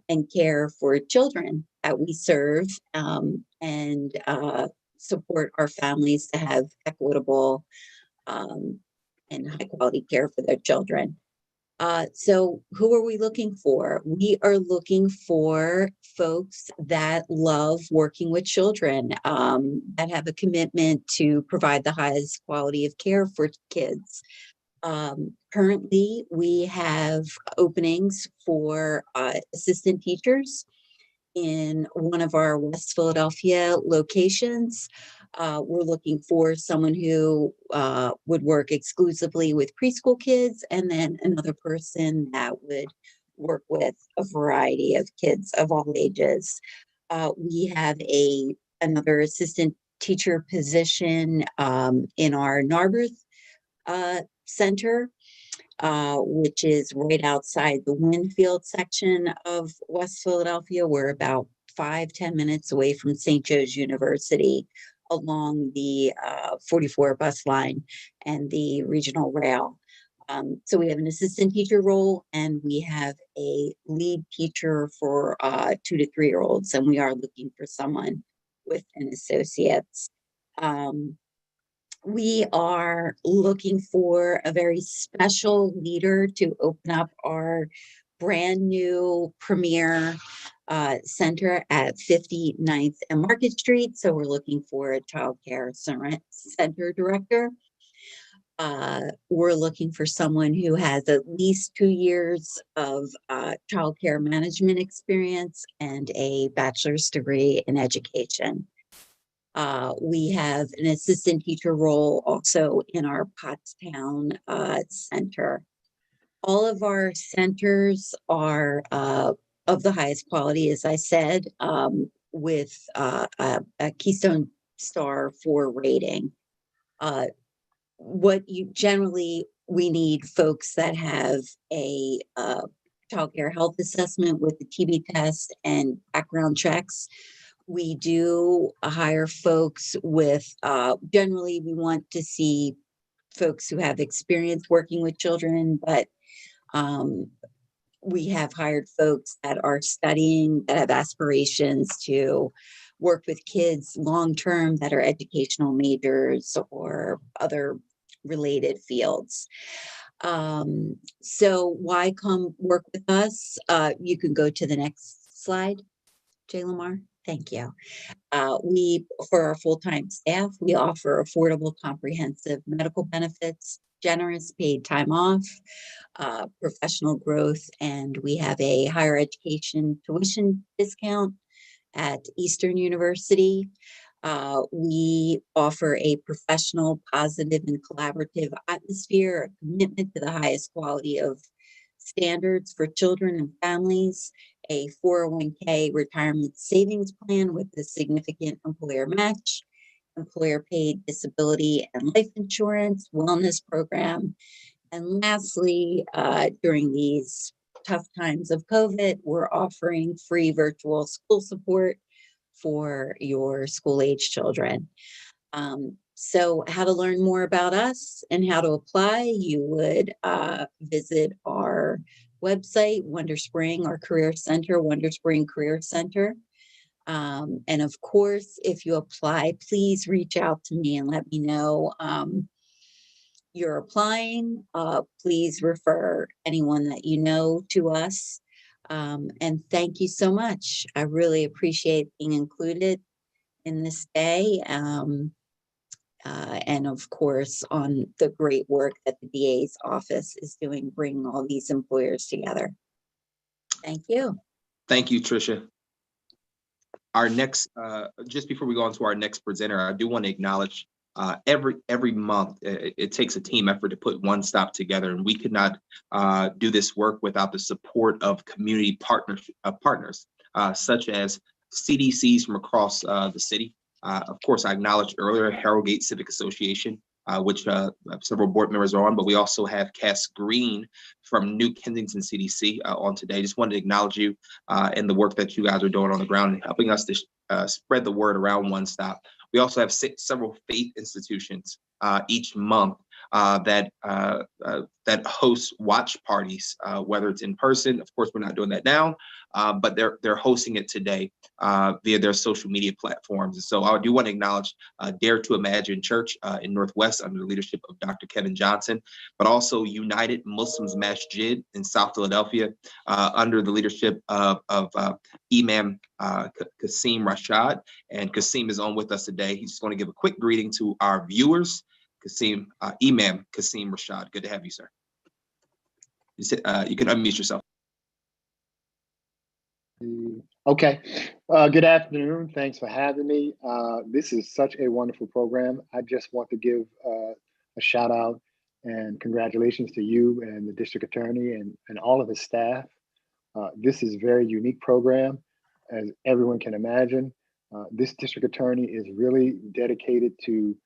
and care for children that we serve, and support our families to have equitable and high quality care for their children. So who are we looking for? We are looking for folks that love working with children, that have a commitment to provide the highest quality of care for kids. Currently, we have openings for assistant teachers in one of our West Philadelphia locations. We're looking for someone who would work exclusively with preschool kids, and then another person that would work with a variety of kids of all ages. We have another assistant teacher position in our Narberth Center, which is right outside the Winfield section of West Philadelphia. We're about 5-10 minutes away from St. Joe's University along the 44 bus line and the regional rail. So we have an assistant teacher role, and we have a lead teacher for 2 to 3 year olds, and we are looking for someone with an associate's. We are looking for a very special leader to open up our brand new premier center at 59th and Market Street. So we're looking for a child care center director. We're looking for someone who has at least 2 years of child care management experience and a bachelor's degree in education. We have an assistant teacher role also in our Pottstown center. All of our centers are of the highest quality, as I said, with a Keystone Star 4 rating. We need folks that have a child care health assessment with the TB test and background checks. We do hire folks with, generally we want to see folks who have experience working with children, but we have hired folks that are studying, that have aspirations to work with kids long-term that are educational majors or other related fields. So why come work with us? You can go to the next slide, Jay Lamar. Thank you. For our full-time staff, we offer affordable, comprehensive medical benefits, generous paid time off, professional growth, and we have a higher education tuition discount at Eastern University. We offer a professional, positive, and collaborative atmosphere, a commitment to the highest quality of standards for children and families, a 401k retirement savings plan with a significant employer match, employer paid disability and life insurance, wellness program. And lastly, during these tough times of COVID, we're offering free virtual school support for your school-age children. So how to learn more about us and how to apply, you would visit our website, Wonderspring, our career center, Wonderspring Career Center. And of course, if you apply, please reach out to me and let me know you're applying. Please refer anyone that you know to us. And thank you so much. I really appreciate being included in this day. And of course, on the great work that the DA's office is doing, bringing all these employers together. Thank you. Thank you, Tricia. Our next, just before we go on to our next presenter, I do want to acknowledge every month, it takes a team effort to put One Stop together, and we could not do this work without the support of community partners, such as CDCs from across the city. Of course, I acknowledged earlier Harrogate Civic Association, which several board members are on, but we also have Cass Green from New Kensington CDC on today. Just wanted to acknowledge you and the work that you guys are doing on the ground and helping us to spread the word around One Stop. We also have several faith institutions each month that host watch parties, whether it's in person. Of course, we're not doing that now, but they're hosting it today via their social media platforms. And so I do want to acknowledge Dare to Imagine Church in Northwest under the leadership of Dr. Kevin Johnson, but also United Muslims Masjid in South Philadelphia under the leadership of Imam Kasim Rashad. And Kasim is on with us today. He's just going to give a quick greeting to our viewers. Kasim, Imam Kasim Rashad, good to have you, sir. You can unmute yourself. Okay. Good afternoon. Thanks for having me. This is such a wonderful program. I just want to give a shout out and congratulations to you and the district attorney and all of his staff. This is a very unique program, as everyone can imagine. This district attorney is really dedicated to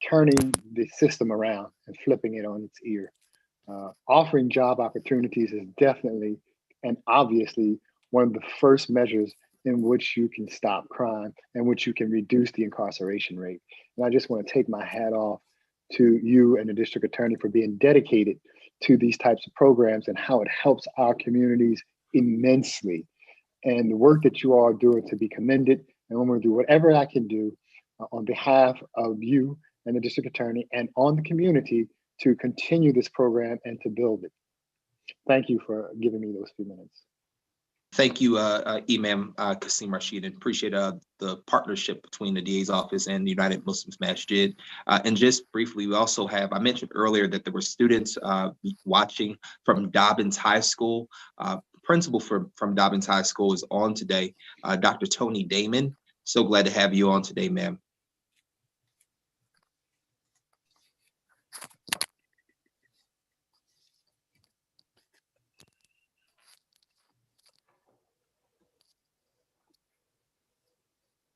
turning the system around and flipping it on its ear. Offering job opportunities is definitely and obviously one of the first measures in which you can stop crime and which you can reduce the incarceration rate. And I just want to take my hat off to you and the district attorney for being dedicated to these types of programs and how it helps our communities immensely. And the work that you all are doing to be commended. And I'm going to do whatever I can do on behalf of you and the district attorney and on the community to continue this program and to build it. Thank you for giving me those few minutes. Thank you, Imam Kasim Rashid, and appreciate the partnership between the DA's office and the United Muslims Masjid. And just briefly, we also have, I mentioned earlier that there were students watching from Dobbins High School. Principal from Dobbins High School is on today, Dr. Tony Damon. So glad to have you on today, ma'am.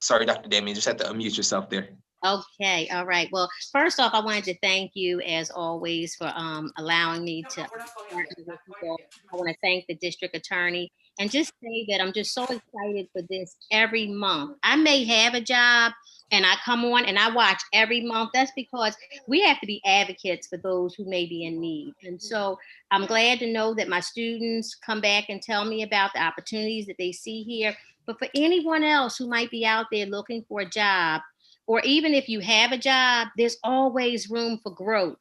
Sorry, Dr. Damon, you just have to unmute yourself there. Okay, all right. Well, first off, I wanted to thank you, as always, for allowing me to partner with you. I want to thank the district attorney and just say that I'm just so excited for this every month. I may have a job and I come on and I watch every month. That's because we have to be advocates for those who may be in need. And so I'm glad to know that my students come back and tell me about the opportunities that they see here. But for anyone else who might be out there looking for a job, or even if you have a job, there's always room for growth.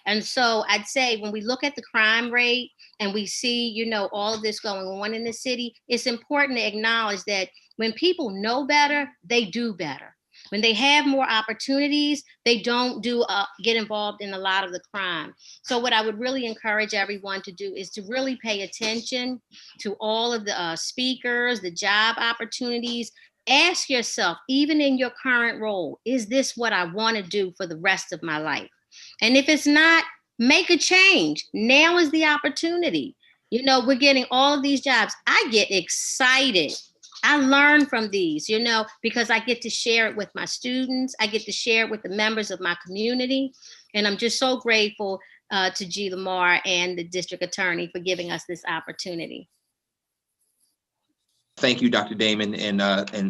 And so I'd say when we look at the crime rate and we see, you know, all of this going on in the city, it's important to acknowledge that when people know better, they do better. When they have more opportunities, they don't get involved in a lot of the crime. So what I would really encourage everyone to do is to really pay attention to all of the speakers, the job opportunities. Ask yourself, even in your current role, is this what I want to do for the rest of my life? And if it's not, make a change. Now is the opportunity. You know, we're getting all of these jobs. I get excited I learn from these, you know, because I get to share it with my students. I get to share it with the members of my community. And I'm just so grateful to G. Lamar and the district attorney for giving us this opportunity. Thank you, Dr. Damon. And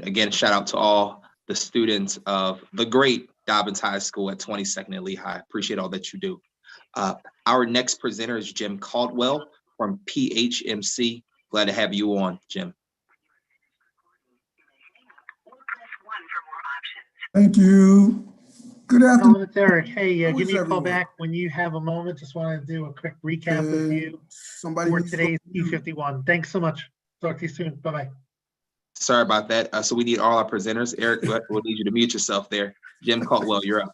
again, shout out to all the students of the great Dobbins High School at 22nd and Lehigh. Appreciate all that you do. Our next presenter is Jim Caldwell from PHMC. Glad to have you on, Jim. Thank you. Good afternoon. Hello, it's Eric. Hey, give me a call back when you have a moment. Just want to do a quick recap with you for today's P51. Thanks so much. Talk to you soon. Bye-bye. Sorry about that. So we need all our presenters. Eric, we'll need you to mute yourself there. Jim Caldwell, you're up.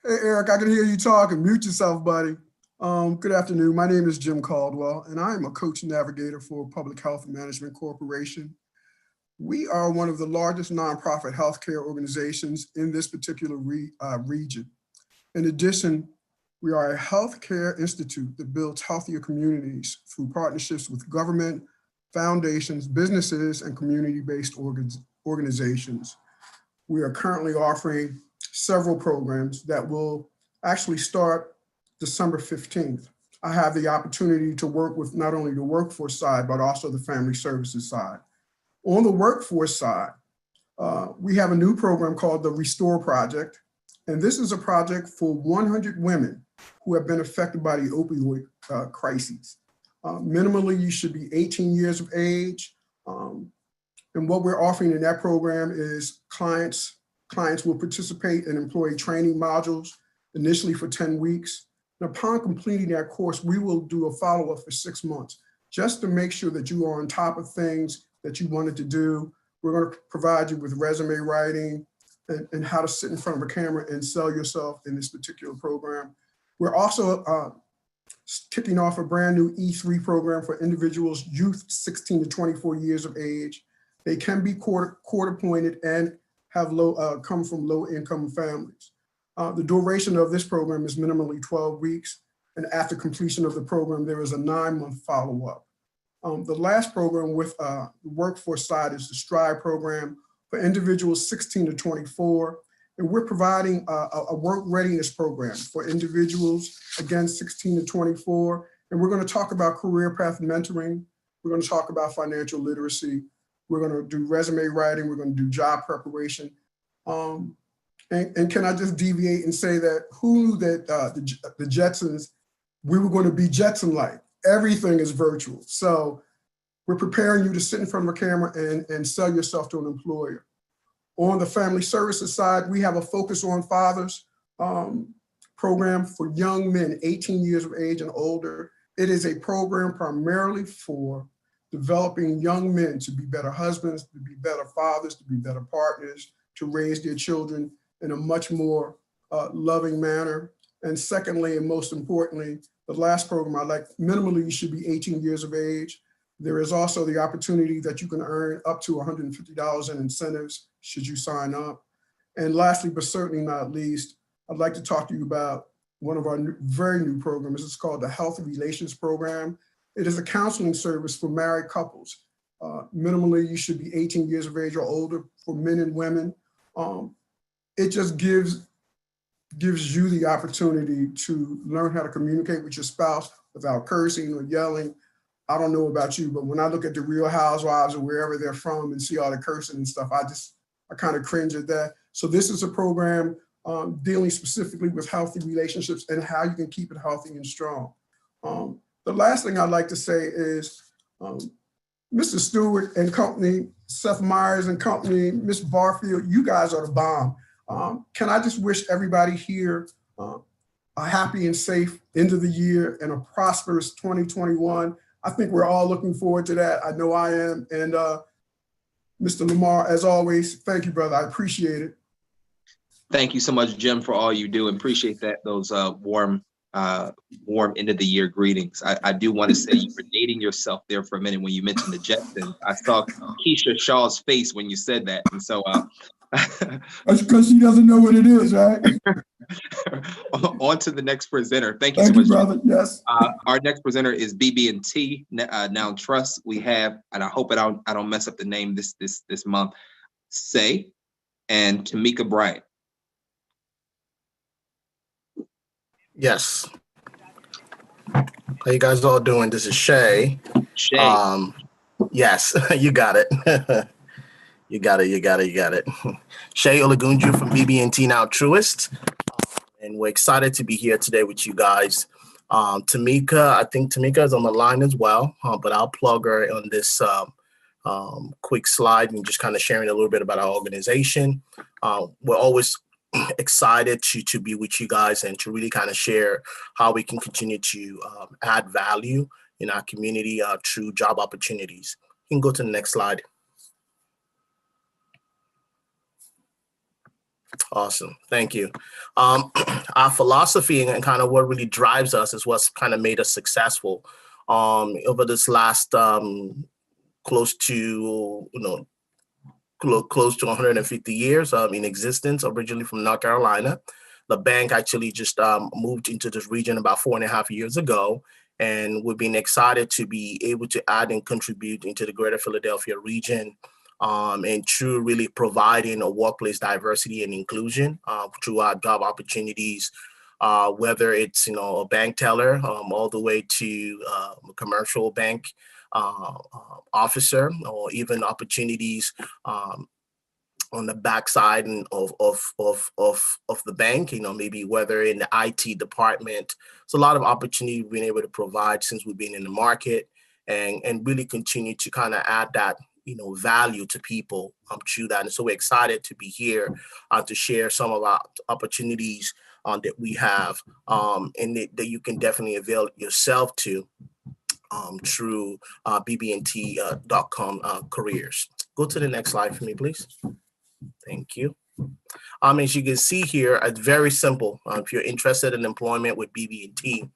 Hey, Eric, I can hear you talking. Mute yourself, buddy. Good afternoon. My name is Jim Caldwell, and I am a coach navigator for Public Health Management Corporation. We are one of the largest nonprofit healthcare organizations in this particular region. In addition, we are a healthcare institute that builds healthier communities through partnerships with government, foundations, businesses, and community-based organizations. We are currently offering several programs that will actually start December 15th. I have the opportunity to work with not only the workforce side, but also the family services side. On the workforce side, we have a new program called the Restore Project. And this is a project for 100 women who have been affected by the opioid crises. Minimally, you should be 18 years of age. And what we're offering in that program is clients will participate in employee training modules, initially for 10 weeks. And upon completing that course, we will do a follow-up for 6 months, just to make sure that you are on top of things that you wanted to do. We're going to provide you with resume writing and how to sit in front of a camera and sell yourself in this particular program. We're also kicking off a brand new E3 program for individuals, youth 16 to 24 years of age. They can be court appointed and have come from low income families. The duration of this program is minimally 12 weeks. And after completion of the program, there is a 9-month follow-up. The last program with the workforce side is the STRIDE program for individuals 16 to 24. And we're providing a work readiness program for individuals, again, 16 to 24. And we're going to talk about career path mentoring. We're going to talk about financial literacy. We're going to do resume writing. We're going to do job preparation. And can I just deviate and say that who that the Jetsons, we were going to be Jetson-like. Everything is virtual. So we're preparing you to sit in front of a camera and sell yourself to an employer. On the family services side, we have a Focus on Fathers program for young men 18 years of age and older. It is a program primarily for developing young men to be better husbands, to be better fathers, to be better partners, to raise their children in a much more loving manner. And secondly, and most importantly, the last program I like, minimally you should be 18 years of age. There is also the opportunity that you can earn up to $150 in incentives should you sign up. And lastly, but certainly not least, I'd like to talk to you about one of our very new programs. It's called the Healthy Relations Program. It is a counseling service for married couples. Minimally, you should be 18 years of age or older for men and women. It just gives you the opportunity to learn how to communicate with your spouse without cursing or yelling. I don't know about you, but when I look at the Real Housewives or wherever they're from and see all the cursing and stuff, I kind of cringe at that. So this is a program dealing specifically with healthy relationships and how you can keep it healthy and strong. The last thing I'd like to say is Mr. Stewart and company, Seth Myers and company, Ms. Barfield, you guys are the bomb. Can I just wish everybody here a happy and safe end of the year and a prosperous 2021. I think we're all looking forward to that. I know I am. And Mr. Lamar, as always, thank you, brother. I appreciate it. Thank you so much, Jim, for all you do, and appreciate that, those warm end of the year greetings. I do want to say you were dating yourself there for a minute when you mentioned the Jetsons. I saw Keisha Shaw's face when you said that. And so because she doesn't know what it is, right? On to the next presenter. Thank you Thank so you, much. brother. Yes. Our next presenter is BB&T Now Trust. We have, and I hope I don't mess up the name this month, Say and Tamika Bryant. Yes. How you guys all doing? This is Shay. Shay. Yes, you got it. You got it. Shay Olagunju from BB&T Now Truist. And we're excited to be here today with you guys. Tamika, I think Tamika is on the line as well, but I'll plug her on this quick slide and just kind of sharing a little bit about our organization. We're always excited to be with you guys and to really kind of share how we can continue to add value in our community through job opportunities. You can go to the next slide. Awesome. Thank you. Our philosophy and kind of what really drives us is what's kind of made us successful over this last close to 150 years in existence, originally from North Carolina. The bank actually just moved into this region about 4.5 years ago, and we've been excited to be able to add and contribute into the greater Philadelphia region and through really providing a workplace diversity and inclusion through our job opportunities, whether it's a bank teller all the way to a commercial bank officer, or even opportunities on the backside of the bank, maybe whether in the IT department. It's a lot of opportunity we've been able to provide since we've been in the market, and really continue to kind of add that value to people through that. And so we're excited to be here to share some of our opportunities that we have and that you can definitely avail yourself to through bbnt.com careers. Go to the next slide for me, please. Thank you. As you can see here, it's very simple. If you're interested in employment with BB&T,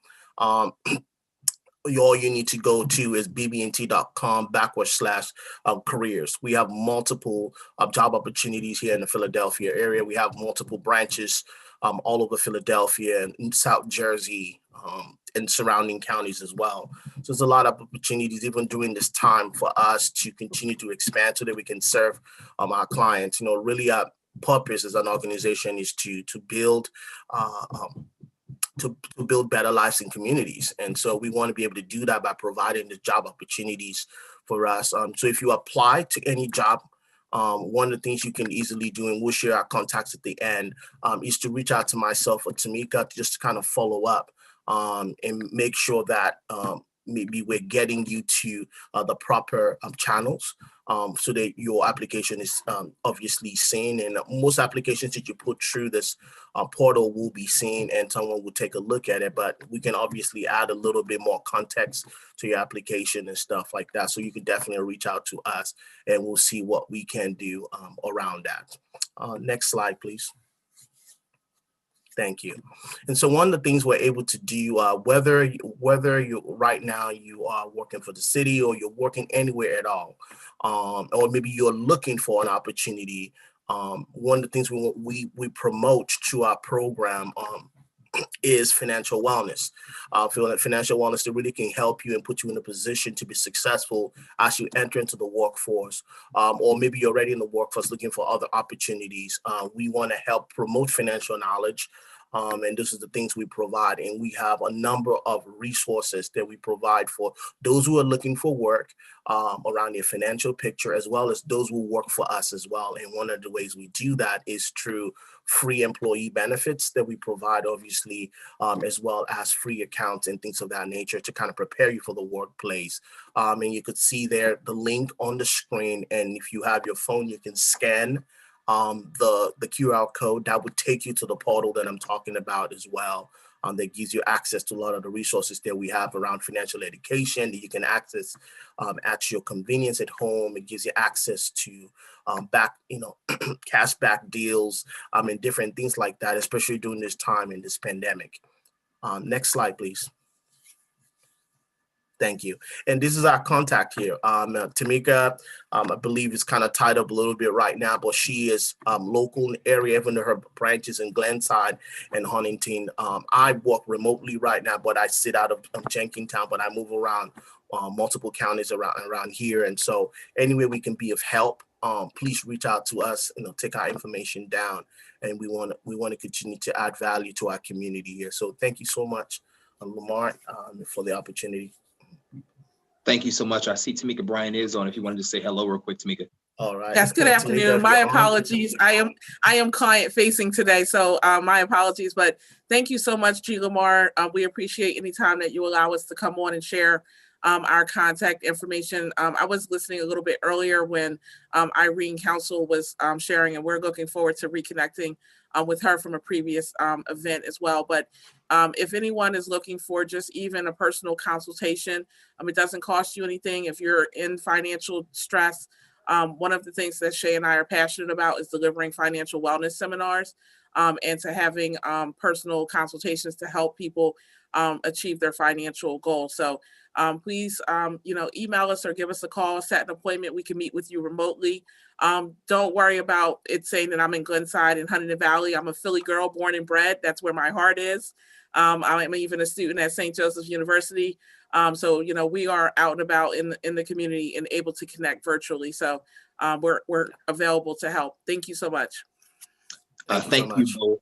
all you need to go to is bbnt.com/careers. We have multiple job opportunities here in the Philadelphia area. We have multiple branches all over Philadelphia and South Jersey and surrounding counties as well. So there's a lot of opportunities even during this time for us to continue to expand so that we can serve our clients. Really our purpose as an organization is to build to build better lives in communities. And so we want to be able to do that by providing the job opportunities for us. So if you apply to any job, one of the things you can easily do, and we'll share our contacts at the end, is to reach out to myself or Tamika just to kind of follow up and make sure that maybe we're getting you to the proper channels so that your application is obviously seen. And most applications that you put through this portal will be seen and someone will take a look at it, but we can obviously add a little bit more context to your application and stuff like that. So you can definitely reach out to us and we'll see what we can do around that. Next slide, please. Thank you. And so one of the things we're able to do, whether you right now you are working for the city or you're working anywhere at all, or maybe you're looking for an opportunity, one of the things we promote through our program is financial wellness. I feel that financial wellness that really can help you and put you in a position to be successful as you enter into the workforce, or maybe you're already in the workforce looking for other opportunities. We want to help promote financial knowledge. And this is the things we provide. And we have a number of resources that we provide for those who are looking for work around their financial picture, as well as those who work for us as well. And one of the ways we do that is through free employee benefits that we provide, obviously, as well as free accounts and things of that nature to kind of prepare you for the workplace. And you could see there the link on the screen. And if you have your phone, you can scan the QR code that would take you to the portal that I'm talking about as well. That gives you access to a lot of the resources that we have around financial education that you can access at your convenience at home. It gives you access to cash back deals and different things like that, especially during this time in this pandemic. Next slide, please. Thank you. And this is our contact here. Tamika, I believe is kind of tied up a little bit right now, but she is local in the area, even though her branches in Glenside and Huntington. I work remotely right now, but I sit out of Jenkintown, but I move around multiple counties around here. And so any way we can be of help, please reach out to us, take our information down. And we want to continue to add value to our community here. So thank you so much, Lamar, for the opportunity. Thank you so much. I see Tamika Bryan is on. If you wanted to say hello real quick, Tamika. All right. Yes, good afternoon. My apologies. I am client facing today, so my apologies. But thank you so much, G. Lamar. We appreciate any time that you allow us to come on and share our contact information. I was listening a little bit earlier when Irene Council was sharing, and we're looking forward to reconnecting with her from a previous event as well. But if anyone is looking for just even a personal consultation, it doesn't cost you anything. If you're in financial stress, one of the things that Shay and I are passionate about is delivering financial wellness seminars and to having personal consultations to help people achieve their financial goals. So please, email us or give us a call, set an appointment. We can meet with you remotely. Don't worry about it saying that I'm in Glenside and Huntington Valley. I'm a Philly girl, born and bred. That's where my heart is. I'm even a student at St. Joseph's University. So, we are out and about in the community and able to connect virtually. So we're available to help. Thank you so much. Thank you both.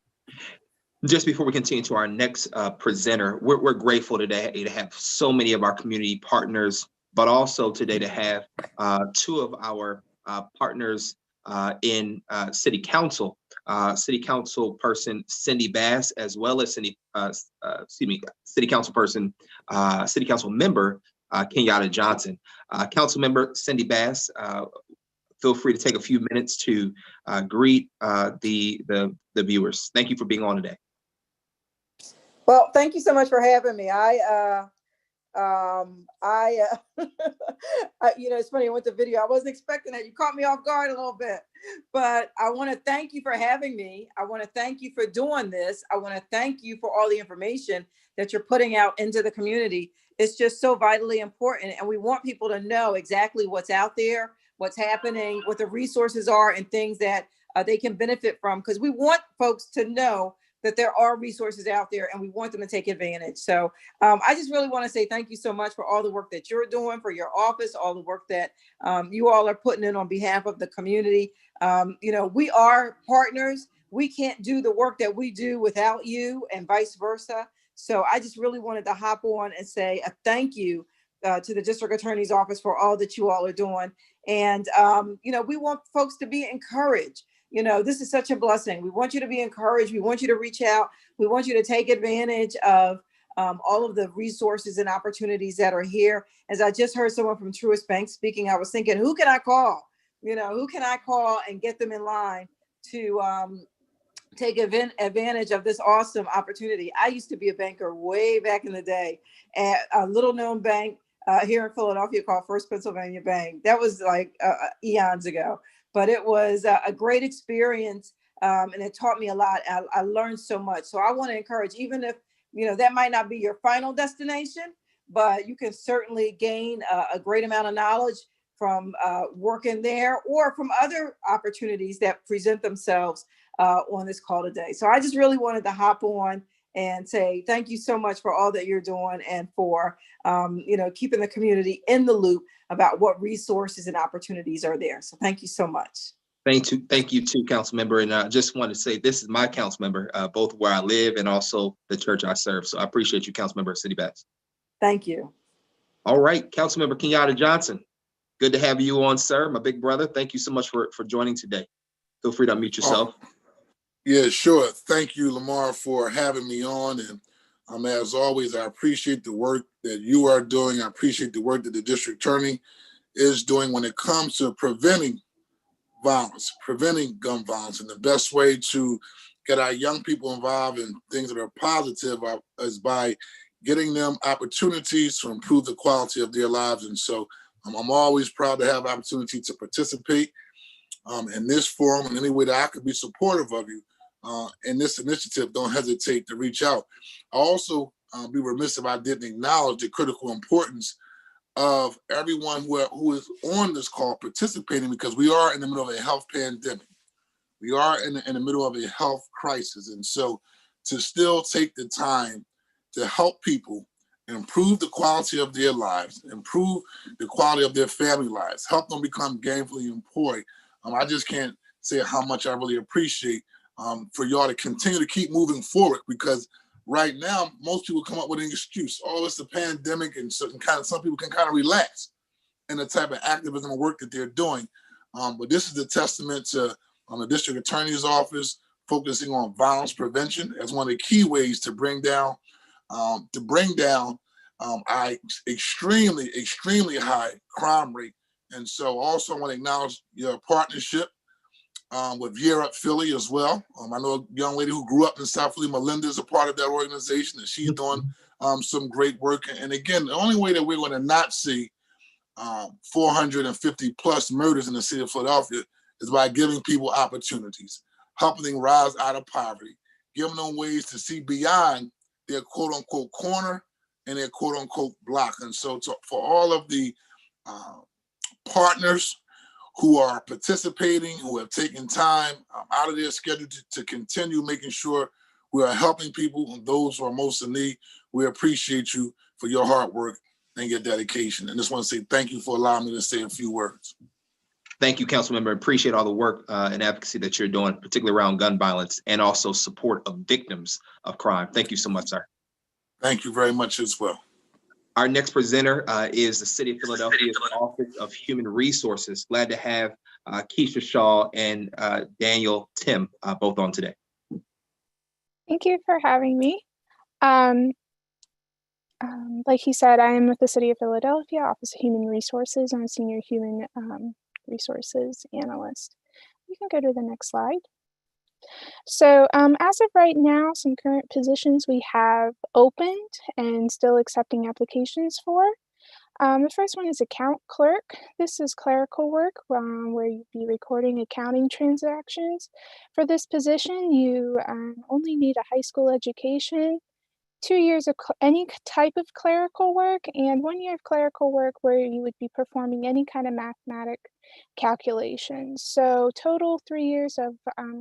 Just before we continue to our next presenter, we're grateful today to have so many of our community partners, but also today to have two of our partners in City Council. City Council person Cindy Bass, as well as City Council person, City Council member Kenyatta Johnson. Council member Cindy Bass, feel free to take a few minutes to greet the viewers. Thank you for being on today. Well, thank you so much for having me. It's funny, I went to video. I wasn't expecting that. You caught me off guard a little bit, but I want to thank you for having me. I want to thank you for doing this. I want to thank you for all the information that you're putting out into the community. It's just so vitally important. And we want people to know exactly what's out there, what's happening, what the resources are, and things that they can benefit from, because we want folks to know that there are resources out there and we want them to take advantage. So I just really want to say thank you so much for all the work that you're doing for your office, all the work that you all are putting in on behalf of the community. We are partners. We can't do the work that we do without you, and vice versa. So I just really wanted to hop on and say a thank you to the district attorney's office for all that you all are doing. And, we want folks to be encouraged. This is such a blessing. We want you to be encouraged. We want you to reach out. We want you to take advantage of all of the resources and opportunities that are here. As I just heard someone from Truist Bank speaking, I was thinking, who can I call? Who can I call and get them in line to take advantage of this awesome opportunity? I used to be a banker way back in the day at a little known bank here in Philadelphia called First Pennsylvania Bank. That was like eons ago. But it was a great experience, and it taught me a lot. I learned so much. So I want to encourage, even if, that might not be your final destination, but you can certainly gain a great amount of knowledge from working there or from other opportunities that present themselves on this call today. So I just really wanted to hop on and say thank you so much for all that you're doing and for, keeping the community in the loop about what resources and opportunities are there. So thank you so much. Thank you too, council member. And I just want to say this is my council member, both where I live and also the church I serve. So I appreciate you, council member City Bass. Thank you. All right, council member Kenyatta Johnson. Good to have you on, sir. My big brother. Thank you so much for joining today. Feel free to unmute yourself. Yeah, sure. Thank you, Lamar, for having me on. And as always, I appreciate the work that you are doing. I appreciate the work that the district attorney is doing when it comes to preventing violence, preventing gun violence. And the best way to get our young people involved in things that are positive is by getting them opportunities to improve the quality of their lives. And so I'm always proud to have opportunity to participate in this forum in any way that I could be supportive of you in this initiative. Don't hesitate to reach out. I also be remiss if I didn't acknowledge the critical importance of everyone who is on this call participating, because we are in the middle of a health pandemic. We are in the middle of a health crisis. And so to still take the time to help people improve the quality of their lives, improve the quality of their family lives, help them become gainfully employed. I just can't say how much I really appreciate for y'all to continue to keep moving forward, because right now, most people come up with an excuse. Oh, it's a pandemic, and some people can kind of relax in the type of activism and work that they're doing. But this is a testament to the district attorney's office focusing on violence prevention as one of the key ways to bring down our extremely high crime rate. And so also I want to acknowledge your partnership with Year Up Philly as well. I know a young lady who grew up in South Philly, Melinda, is a part of that organization, and she's doing some great work. And again, the only way that we're going to not see 450 plus murders in the city of Philadelphia is by giving people opportunities, helping them rise out of poverty, giving them ways to see beyond their quote unquote corner and their quote unquote block. And so for all of the partners who are participating, who have taken time out of their schedule to continue making sure we are helping people and those who are most in need, we appreciate you for your hard work and your dedication. And just want to say thank you for allowing me to say a few words. Thank you, Councilmember. Appreciate all the work and advocacy that you're doing, particularly around gun violence and also support of victims of crime. Thank you so much, sir. Thank you very much as well. Our next presenter is the City of Philadelphia's Office of Human Resources. Glad to have Keisha Shaw and Daniel Tim both on today. Thank you for having me. Like he said, I am with the City of Philadelphia, Office of Human Resources. I'm a Senior Human Resources Analyst. You can go to the next slide. So as of right now, some current positions we have opened and still accepting applications for. The first one is account clerk. This is clerical work where you'd be recording accounting transactions. For this position, you only need a high school education, 2 years of any type of clerical work, and 1 year of clerical work where you would be performing any kind of mathematic calculations. So total 3 years of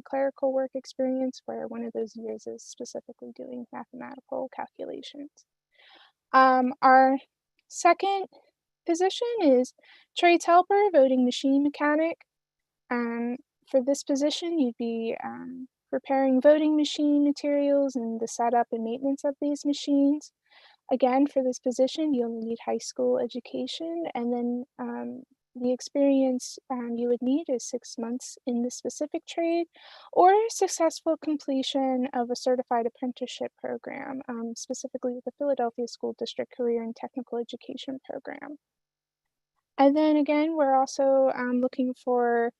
clerical work experience, where one of those years is specifically doing mathematical calculations. Our second position is trades helper, voting machine mechanic. For this position, you'd be preparing voting machine materials and the setup and maintenance of these machines. Again, for this position, you only need high school education, and then the experience you would need is 6 months in the specific trade or successful completion of a certified apprenticeship program, specifically with the Philadelphia School District Career and Technical Education Program. And then again, we're also looking for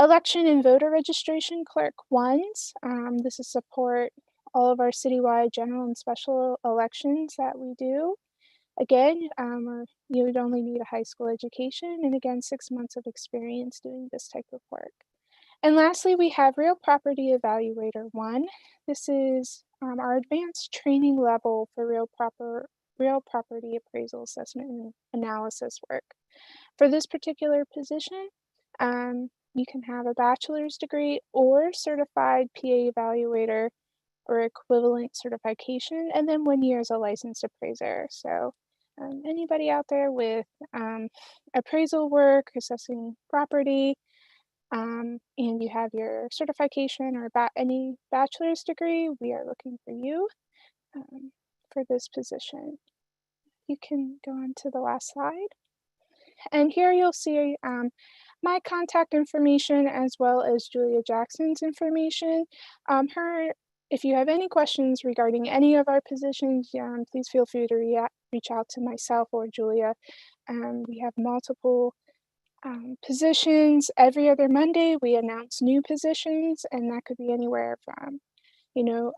election and voter registration clerk ones. This is support all of our citywide general and special elections that we do. Again, you would only need a high school education, and again, 6 months of experience doing this type of work. And lastly, we have Real Property Evaluator 1. This is our advanced training level for real property appraisal, assessment, and analysis work. For this particular position, you can have a bachelor's degree or certified PA evaluator or equivalent certification, and then 1 year as a licensed appraiser. So anybody out there with appraisal work, assessing property, and you have your certification or any bachelor's degree, we are looking for you for this position. You can go on to the last slide. And here you'll see my contact information as well as Julia Jackson's information. If you have any questions regarding any of our positions, please feel free to reach out to myself or Julia. We have multiple positions. Every other Monday, we announce new positions, and that could be anywhere from,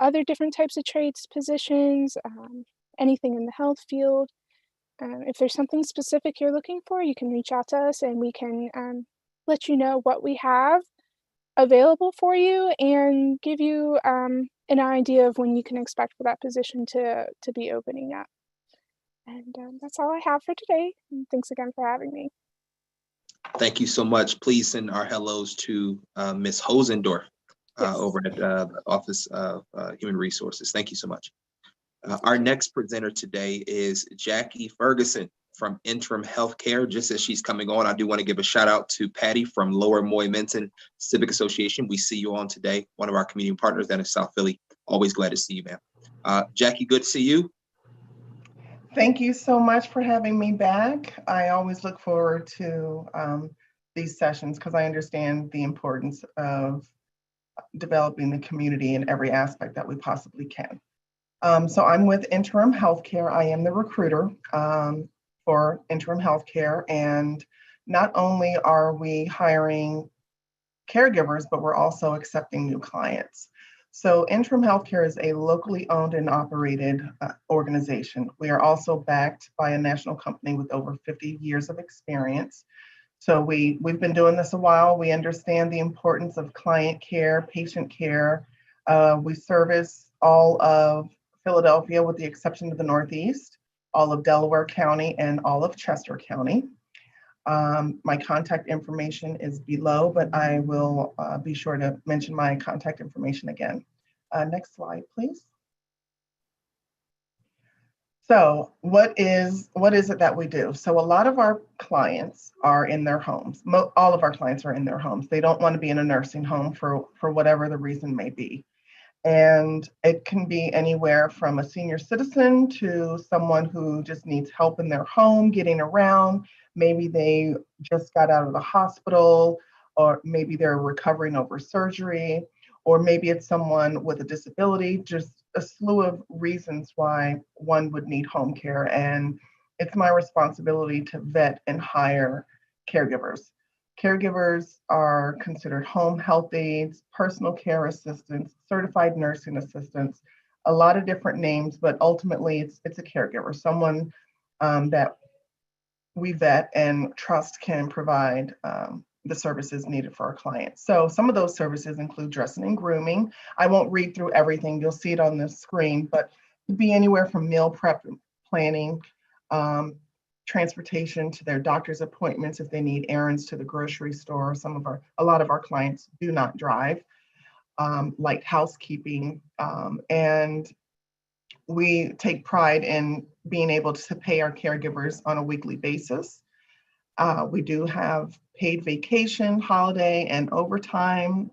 other different types of trades positions, anything in the health field. If there's something specific you're looking for, you can reach out to us and we can let you know what we have available for you and give you an idea of when you can expect for that position to be opening up. And that's all I have for today. And thanks again for having me. Thank you so much. Please send our hellos to Ms. Hosendorf Yes. over at the Office of Human Resources. Thank you so much. Our next presenter today is Jackie Ferguson from Interim Healthcare. Just as she's coming on, I do want to give a shout out to Patty from Lower Moy-Menton Civic Association. We see you on today, one of our community partners down in South Philly. Always glad to see you, ma'am. Jackie, good to see you. Thank you so much for having me back. I always look forward to these sessions because I understand the importance of developing the community in every aspect that we possibly can. So I'm with Interim Healthcare. I am the recruiter for Interim Healthcare, and not only are we hiring caregivers, but we're also accepting new clients. So Interim Healthcare is a locally owned and operated organization. We are also backed by a national company with over 50 years of experience. So we've been doing this a while. We understand the importance of client care, patient care. We service all of Philadelphia with the exception of the Northeast, all of Delaware County, and all of Chester County. My contact information is below, but I will be sure to mention my contact information again. Next slide, please. So what is it that we do? So a lot of our clients are in their homes. All of our clients are in their homes. They don't want to be in a nursing home for whatever the reason may be. And it can be anywhere from a senior citizen to someone who just needs help in their home, getting around. Maybe they just got out of the hospital, or maybe they're recovering over surgery, or maybe it's someone with a disability, just a slew of reasons why one would need home care. And it's my responsibility to vet and hire caregivers. Caregivers are considered home health aides, personal care assistants, certified nursing assistants, a lot of different names, but ultimately it's a caregiver, someone that we vet and trust can provide the services needed for our clients. So some of those services include dressing and grooming. I won't read through everything, you'll see it on the screen, but it could be anywhere from meal prep planning, transportation to their doctor's appointments if they need errands to the grocery store. A lot of our clients do not drive, like housekeeping. And we take pride in being able to pay our caregivers on a weekly basis. We do have paid vacation, holiday, and overtime.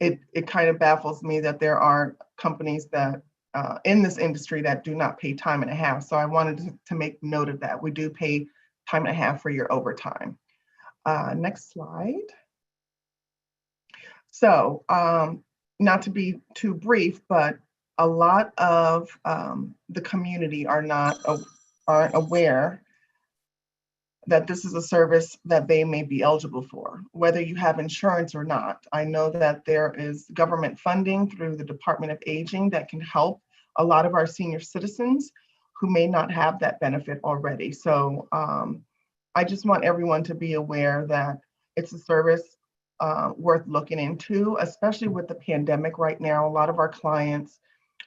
It kind of baffles me that there are companies that in this industry that do not pay time and a half. So I wanted to make note of that. We do pay time and a half for your overtime. Next slide. So not to be too brief, but a lot of the community aren't aware that this is a service that they may be eligible for, whether you have insurance or not. I know that there is government funding through the Department of Aging that can help a lot of our senior citizens who may not have that benefit already. So I just want everyone to be aware that it's a service worth looking into, especially with the pandemic right now. A lot of our clients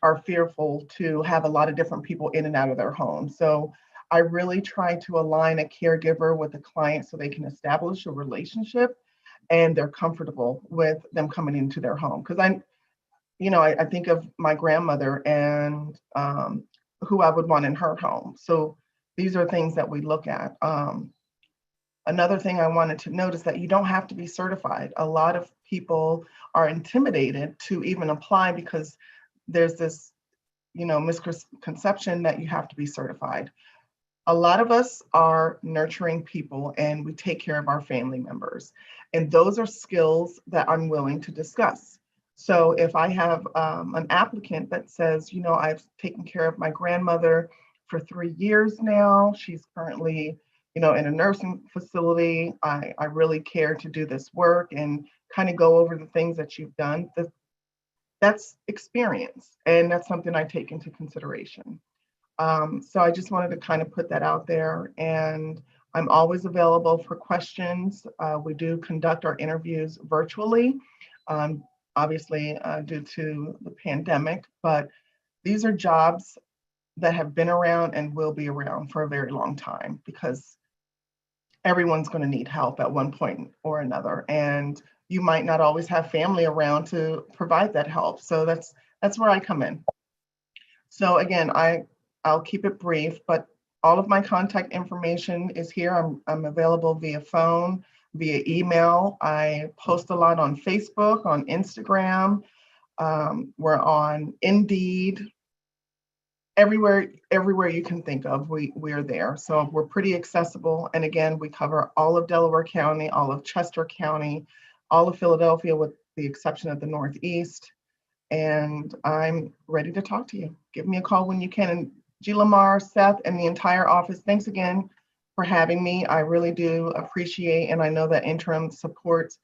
are fearful to have a lot of different people in and out of their home. So I really try to align a caregiver with a client so they can establish a relationship and they're comfortable with them coming into their home. Because I think of my grandmother and who I would want in her home. So these are things that we look at. Another thing I wanted to note is that you don't have to be certified. A lot of people are intimidated to even apply because there's this, misconception that you have to be certified. A lot of us are nurturing people and we take care of our family members. And those are skills that I'm willing to discuss. So if I have an applicant that says, I've taken care of my grandmother for 3 years now, she's currently, in a nursing facility, I really care to do this work and kind of go over the things that you've done. That's experience, and that's something I take into consideration. So I just wanted to kind of put that out there. And I'm always available for questions. We do conduct our interviews virtually, obviously due to the pandemic, but these are jobs that have been around and will be around for a very long time because everyone's going to need help at one point or another. And you might not always have family around to provide that help. So that's where I come in. So again, I'll keep it brief, but all of my contact information is here. I'm available via phone, via email. I post a lot on Facebook, on Instagram. We're on Indeed. Everywhere you can think of, we're there. So we're pretty accessible. And again, we cover all of Delaware County, all of Chester County, all of Philadelphia with the exception of the Northeast. And I'm ready to talk to you. Give me a call when you can. And G. Lamar, Seth, and the entire office, thanks again for having me. I really do appreciate, and I know that interim supports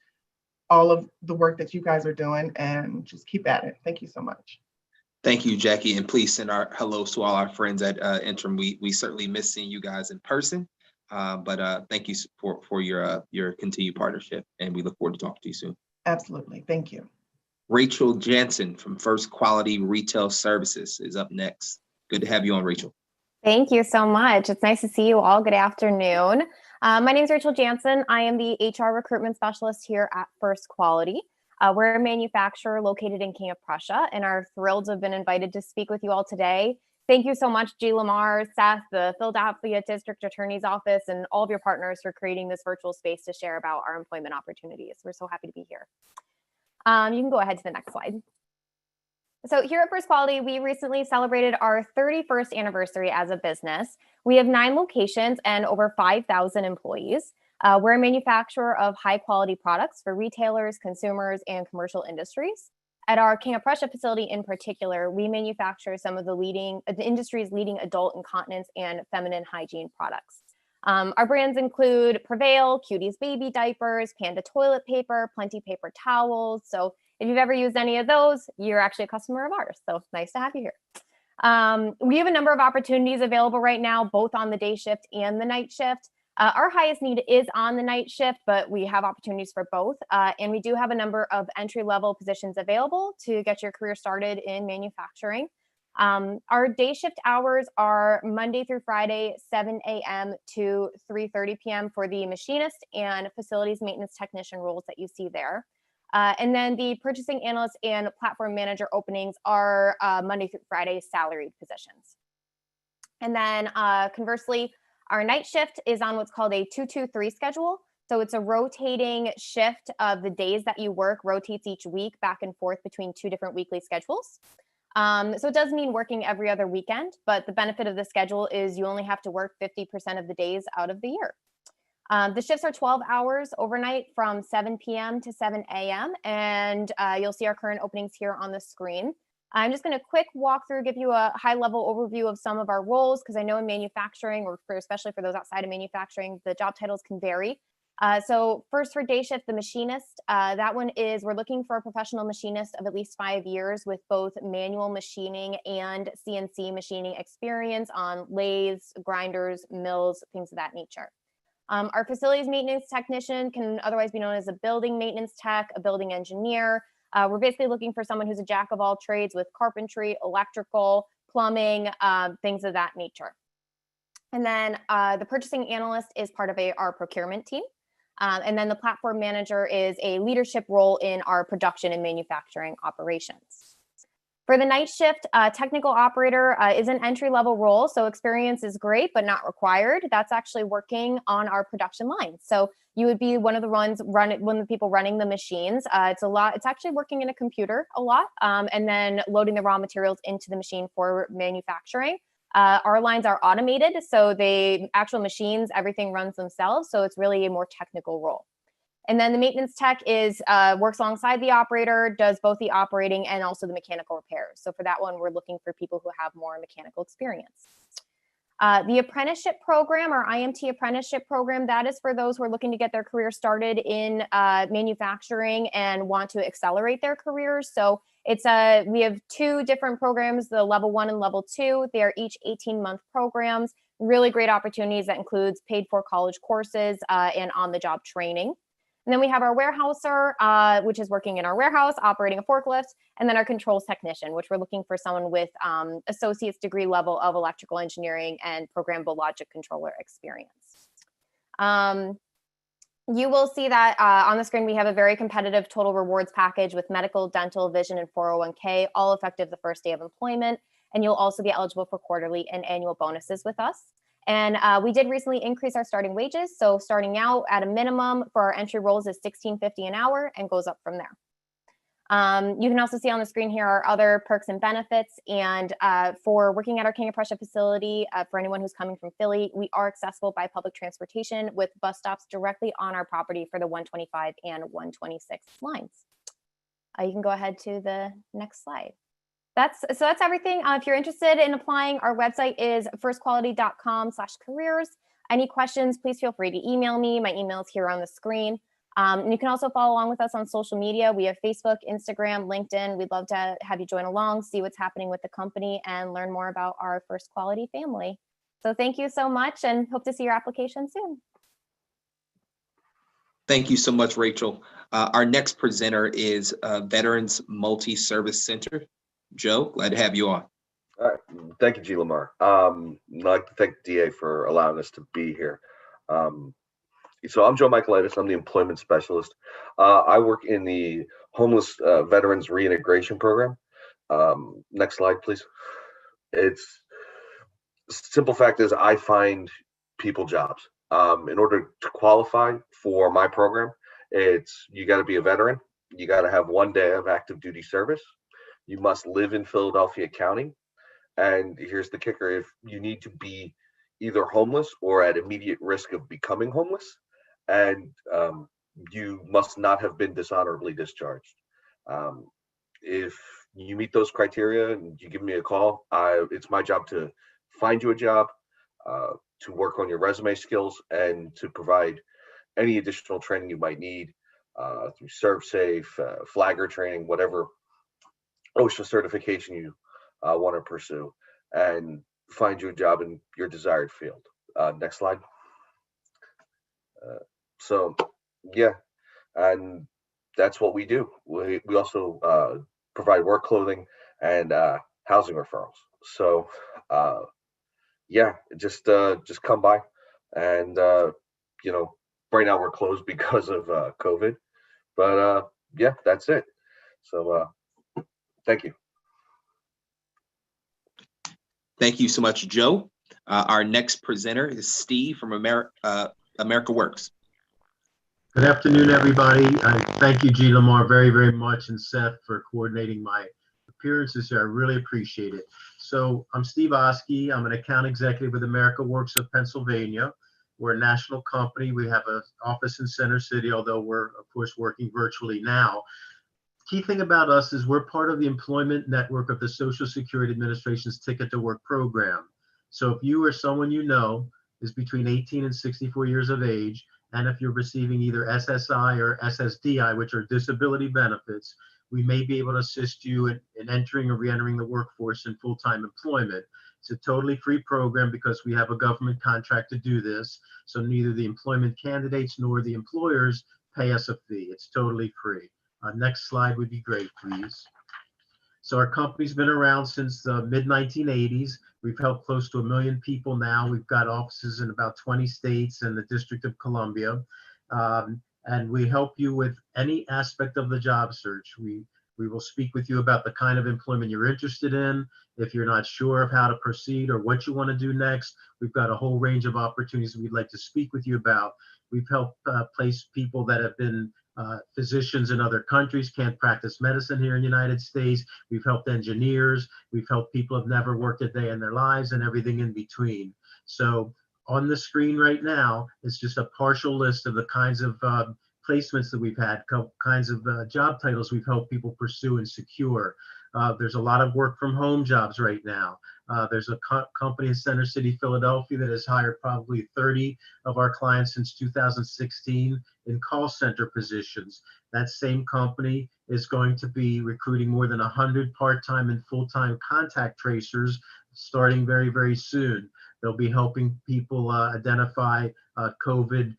all of the work that you guys are doing, and just keep at it. Thank you so much. Thank you, Jackie, and please send our hellos to all our friends at Interim. We certainly miss seeing you guys in person, but thank you for your continued partnership, and we look forward to talking to you soon. Absolutely, thank you. Rachel Jansen from First Quality Retail Services is up next. Good to have you on, Rachel. Thank you so much. It's nice to see you all. Good afternoon. My name is Rachel Jansen. I am the HR recruitment specialist here at First Quality. We're a manufacturer located in King of Prussia and are thrilled to have been invited to speak with you all today. Thank you so much, G. Lamar, Seth, the Philadelphia District Attorney's Office, and all of your partners for creating this virtual space to share about our employment opportunities. We're so happy to be here. You can go ahead to the next slide. So here at First Quality, we recently celebrated our 31st anniversary as a business. We have 9 locations and over 5,000 employees. We're a manufacturer of high quality products for retailers, consumers, and commercial industries. At our King of Prussia facility in particular, we manufacture some of the industry's leading adult incontinence and feminine hygiene products. Our brands include Prevail, Cuties baby diapers, Panda toilet paper, Plenty paper towels. So if you've ever used any of those, you're actually a customer of ours. So nice to have you here. We have a number of opportunities available right now, both on the day shift and the night shift. Our highest need is on the night shift, but we have opportunities for both. And we do have a number of entry-level positions available to get your career started in manufacturing. Our day shift hours are Monday through Friday, 7 a.m. to 3:30 p.m. for the machinist and facilities maintenance technician roles that you see there. And then the purchasing analyst and platform manager openings are Monday through Friday salaried positions. And then conversely, our night shift is on what's called a 2-2-3 schedule. So it's a rotating shift of the days that you work, rotates each week back and forth between 2 different weekly schedules. So it does mean working every other weekend, but the benefit of the schedule is you only have to work 50% of the days out of the year. The shifts are 12 hours overnight from 7 p.m. to 7 a.m. And you'll see our current openings here on the screen. I'm just going to quick walk through, give you a high level overview of some of our roles, because I know in manufacturing, or especially for those outside of manufacturing, the job titles can vary. So first for day shift, the machinist, that one is, we're looking for a professional machinist of at least 5 years with both manual machining and CNC machining experience on lathes, grinders, mills, things of that nature. Our facilities maintenance technician can otherwise be known as a building maintenance tech, a building engineer. We're basically looking for someone who's a jack of all trades with carpentry, electrical, plumbing, things of that nature. And then the purchasing analyst is part of our procurement team. And then the platform manager is a leadership role in our production and manufacturing operations. For the night shift, technical operator is an entry-level role, so experience is great, but not required. That's actually working on our production line. So you would be one of the people running the machines. It's actually working in a computer a lot, and then loading the raw materials into the machine for manufacturing. Our lines are automated, so the actual machines, everything runs themselves, so it's really a more technical role. And then the maintenance tech works alongside the operator, does both the operating and also the mechanical repairs. So for that one, we're looking for people who have more mechanical experience. The apprenticeship program, or IMT apprenticeship program, that is for those who are looking to get their career started in manufacturing and want to accelerate their careers. So we have 2 different programs, the level 1 and level 2. They are each 18-month programs. Really great opportunities that includes paid for college courses and on-the-job training. And then we have our warehouser, which is working in our warehouse, operating a forklift, and then our controls technician, which we're looking for someone with associate's degree level of electrical engineering and programmable logic controller experience. You will see that on the screen, we have a very competitive total rewards package with medical, dental, vision, and 401k, all effective the first day of employment. And you'll also be eligible for quarterly and annual bonuses with us. And we did recently increase our starting wages. So starting out at a minimum for our entry roles is $16.50 an hour and goes up from there. You can also see on the screen here our other perks and benefits. And for working at our King of Prussia facility, for anyone who's coming from Philly, we are accessible by public transportation with bus stops directly on our property for the 125 and 126 lines. You can go ahead to the next slide. That's everything. If you're interested in applying, our website is firstquality.com/careers. Any questions, please feel free to email me. My email is here on the screen. And you can also follow along with us on social media. We have Facebook, Instagram, LinkedIn. We'd love to have you join along, see what's happening with the company, and learn more about our First Quality family. So thank you so much, and hope to see your application soon. Thank you so much, Rachel. Our next presenter is Veterans Multi-Service Center. Joe, glad to have you on. All right. Thank you, G. Lamar. I'd like to thank DA for allowing us to be here. So I'm Joe Michaelitis. I'm the employment specialist. I work in the Homeless Veterans Reintegration Program. Next slide, please. It's simple fact is I find people jobs. In order to qualify for my program, you got to be a veteran. You got to have 1 day of active duty service. You must live in Philadelphia County. And here's the kicker. If you need to be either homeless or at immediate risk of becoming homeless, and you must not have been dishonorably discharged. If you meet those criteria and you give me a call, it's my job to find you a job, to work on your resume skills, and to provide any additional training you might need through ServSafe, Flagger training, whatever OSHA certification you want to pursue, and find you a job in your desired field. Next slide. So yeah, and that's what we do. We also provide work clothing and housing referrals. So yeah, just come by. And right now we're closed because of COVID, but yeah, that's it. So thank you. Thank you so much, Joe. Our next presenter is Steve from America Works. Good afternoon, everybody. Thank you, G. Lamar, very, very much, and Seth for coordinating my appearances here. I really appreciate it. So I'm Steve Oskey. I'm an account executive with America Works of Pennsylvania. We're a national company. We have an office in Center City, although we're, of course, working virtually now. Key thing about us is we're part of the employment network of the Social Security Administration's Ticket to Work program. So if you or someone you know is between 18 and 64 years of age, and if you're receiving either SSI or SSDI, which are disability benefits, we may be able to assist you in entering or re-entering the workforce in full-time employment. It's a totally free program because we have a government contract to do this. So neither the employment candidates nor the employers pay us a fee. It's totally free. Next slide would be great, please. So our company's been around since the mid-1980s. We've helped close to 1 million people now. We've got offices in about 20 states and the District of Columbia. And we help you with any aspect of the job search. We will speak with you about the kind of employment you're interested in. If you're not sure of how to proceed or what you want to do next, we've got a whole range of opportunities we'd like to speak with you about. We've helped place people that have been physicians in other countries, can't practice medicine here in the United States. We've helped engineers. We've helped people who have never worked a day in their lives and everything in between. So on the screen right now, it's just a partial list of the kinds of placements that we've had, kinds of job titles we've helped people pursue and secure. There's a lot of work from home jobs right now. There's a company in Center City, Philadelphia that has hired probably 30 of our clients since 2016 in call center positions. That same company is going to be recruiting more than 100 part-time and full-time contact tracers starting very, very soon. They'll be helping people identify COVID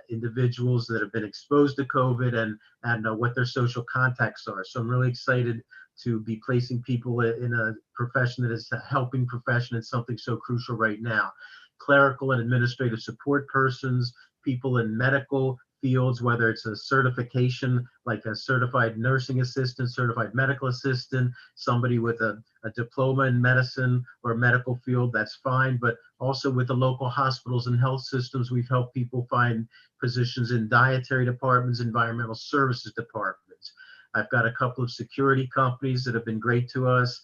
individuals that have been exposed to COVID and what their social contacts are. So I'm really excited to be placing people in a profession that is a helping profession and something so crucial right now. Clerical and administrative support persons, people in medical fields, whether it's a certification like a certified nursing assistant, certified medical assistant, somebody with a diploma in medicine or medical field, that's fine. But also with the local hospitals and health systems, we've helped people find positions in dietary departments, environmental services departments. I've got a couple of security companies that have been great to us.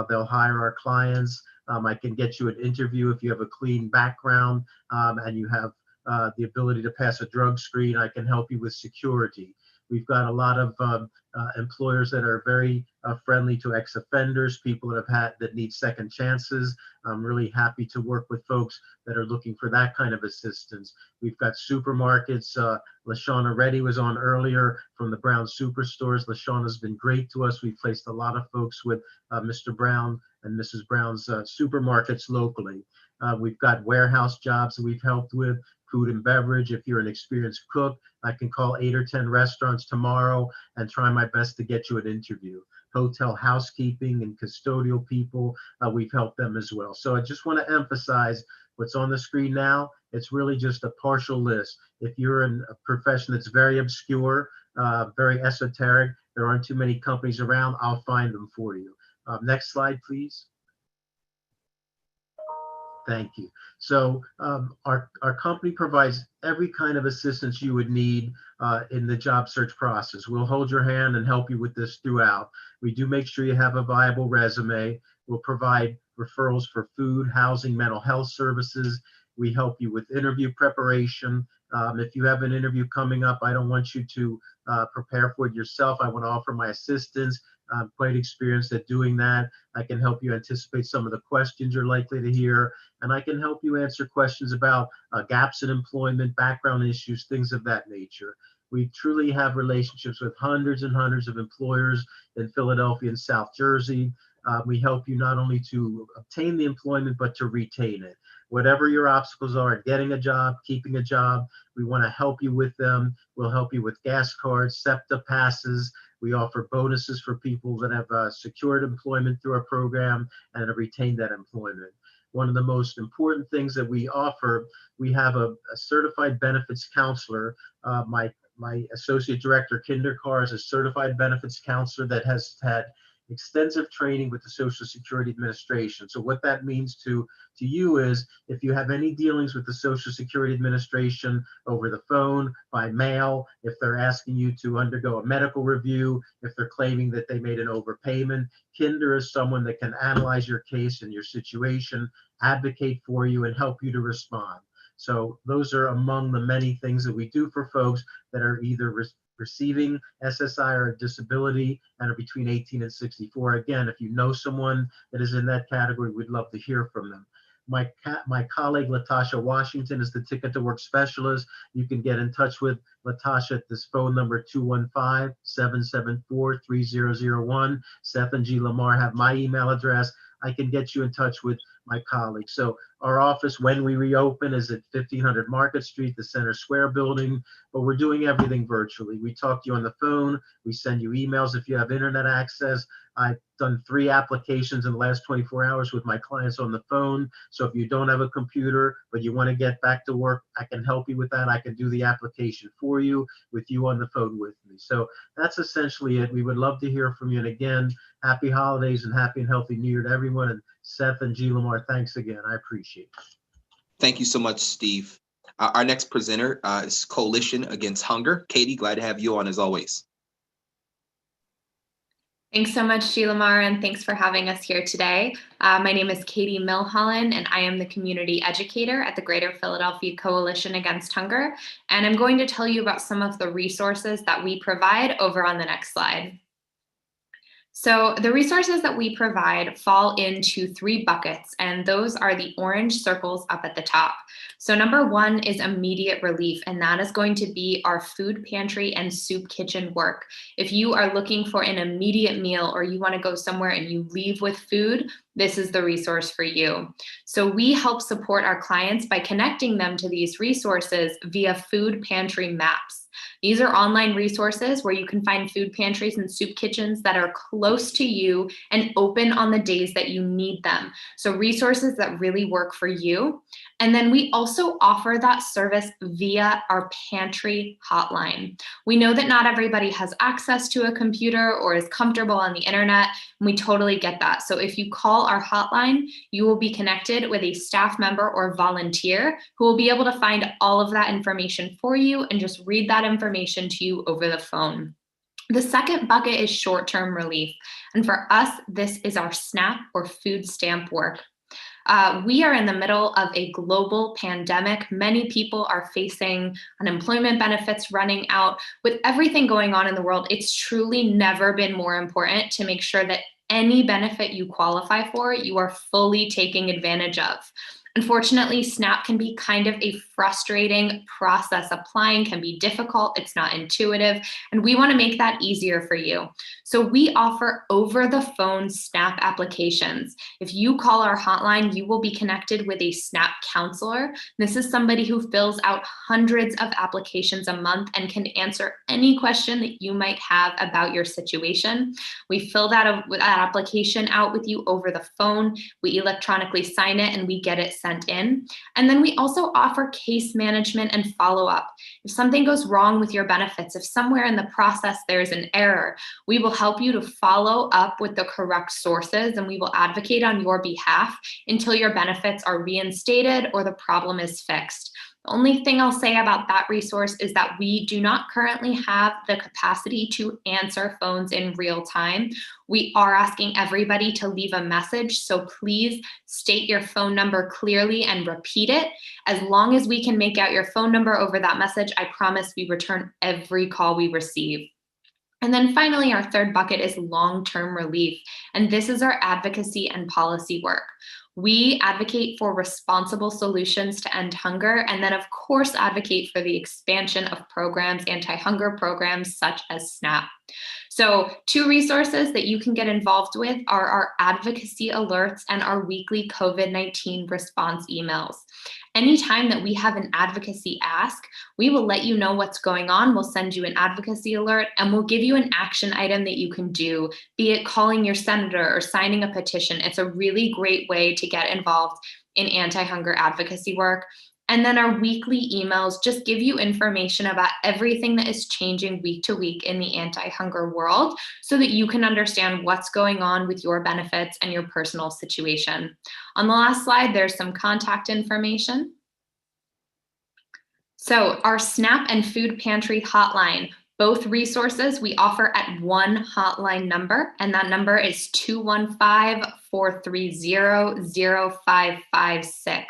They'll hire our clients. I can get you an interview if you have a clean background and you have the ability to pass a drug screen. I can help you with security. We've got a lot of employers that are very friendly to ex-offenders, people that need second chances. I'm really happy to work with folks that are looking for that kind of assistance. We've got supermarkets. LaShawna Reddy was on earlier from the Brown Superstores. LaShawna's been great to us. We've placed a lot of folks with Mr. Brown and Mrs. Brown's supermarkets locally. We've got warehouse jobs that we've helped with, food and beverage. If you're an experienced cook, I can call 8 or 10 restaurants tomorrow and try my best to get you an interview. Hotel housekeeping and custodial people, we've helped them as well. So I just want to emphasize what's on the screen now. It's really just a partial list. If you're in a profession that's very obscure, very esoteric, there aren't too many companies around, I'll find them for you. Next slide, please. Thank you. So our company provides every kind of assistance you would need in the job search process. We'll hold your hand and help you with this throughout. We do make sure you have a viable resume. We'll provide referrals for food, housing, mental health services. We help you with interview preparation. If you have an interview coming up, I don't want you to prepare for it yourself. I want to offer my assistance. I'm quite experienced at doing that. I can help you anticipate some of the questions you're likely to hear, and I can help you answer questions about gaps in employment, background issues, things of that nature. We truly have relationships with hundreds and hundreds of employers in Philadelphia and South Jersey. We help you not only to obtain the employment, but to retain it. Whatever your obstacles are, getting a job, keeping a job, we want to help you with them. We'll help you with gas cards, SEPTA passes. We offer bonuses for people that have secured employment through our program and have retained that employment. One of the most important things that we offer, we have a certified benefits counselor. My associate director, Kinder Carr, is a certified benefits counselor that has had extensive training with the Social Security Administration. So what that means to you is if you have any dealings with the Social Security Administration over the phone, by mail, if they're asking you to undergo a medical review, if they're claiming that they made an overpayment, Kinder is someone that can analyze your case and your situation, advocate for you, and help you to respond. So those are among the many things that we do for folks that are either receiving SSI or a disability and are between 18 and 64. Again, if you know someone that is in that category, we'd love to hear from them. My colleague, Latasha Washington, is the Ticket to Work specialist. You can get in touch with Latasha at this phone number, 215-774-3001. Seth and G. Lamar have my email address. I can get you in touch with my colleagues. So our office, when we reopen, is at 1500 Market Street, the Center Square building, but we're doing everything virtually. We talk to you on the phone. We send you emails if you have internet access. I've done 3 applications in the last 24 hours with my clients on the phone. So if you don't have a computer, but you want to get back to work, I can help you with that. I can do the application for you with you on the phone with me. So that's essentially it. We would love to hear from you. And again, happy holidays and happy and healthy New Year to everyone. And Seth and G. Lamar, thanks again. I appreciate it. Thank you so much, Steve. Our next presenter is Coalition Against Hunger. Katie, glad to have you on as always. Thanks so much, G. Lamar, and thanks for having us here today. My name is Katie Milholland, and I am the community educator at the Greater Philadelphia Coalition Against Hunger. And I'm going to tell you about some of the resources that we provide over on the next slide. So the resources that we provide fall into 3 buckets, and those are the orange circles up at the top. So number 1 is immediate relief, and that is going to be our food pantry and soup kitchen work. If you are looking for an immediate meal, or you want to go somewhere and you leave with food, this is the resource for you. So we help support our clients by connecting them to these resources via food pantry maps. These are online resources where you can find food pantries and soup kitchens that are close to you and open on the days that you need them. So resources that really work for you. And then we also offer that service via our pantry hotline. We know that not everybody has access to a computer or is comfortable on the internet, and we totally get that. So if you call our hotline, you will be connected with a staff member or volunteer who will be able to find all of that information for you and just read that information to you over the phone. The second bucket is short-term relief. And for us, this is our SNAP or food stamp work. We are in the middle of a global pandemic. Many people are facing unemployment benefits running out. With everything going on in the world, it's truly never been more important to make sure that any benefit you qualify for, you are fully taking advantage of. Unfortunately, SNAP can be kind of a frustrating process. Applying can be difficult, it's not intuitive, and we want to make that easier for you. So we offer over-the-phone SNAP applications. If you call our hotline, you will be connected with a SNAP counselor. This is somebody who fills out hundreds of applications a month and can answer any question that you might have about your situation. We fill that application out with you over the phone. We electronically sign it and we get it sent in. And then we also offer case management and follow-up. If something goes wrong with your benefits, if somewhere in the process there's an error, we will help you to follow up with the correct sources, and we will advocate on your behalf until your benefits are reinstated or the problem is fixed. The only thing I'll say about that resource is that we do not currently have the capacity to answer phones in real time. We are asking everybody to leave a message, so please state your phone number clearly and repeat it. As long as we can make out your phone number over that message, I promise we return every call we receive. And then finally, our third bucket is long-term relief, and this is our advocacy and policy work. We advocate for responsible solutions to end hunger, and then of course advocate for the expansion of programs, anti-hunger programs such as SNAP. So 2 resources that you can get involved with are our advocacy alerts and our weekly COVID-19 response emails. Anytime that we have an advocacy ask, we will let you know what's going on. We'll send you an advocacy alert and we'll give you an action item that you can do, be it calling your senator or signing a petition. It's a really great way to get involved in anti-hunger advocacy work. And then our weekly emails just give you information about everything that is changing week to week in the anti-hunger world so that you can understand what's going on with your benefits and your personal situation. On the last slide, there's some contact information. So our SNAP and Food Pantry hotline, both resources we offer at one hotline number, and that number is 215-430-0556.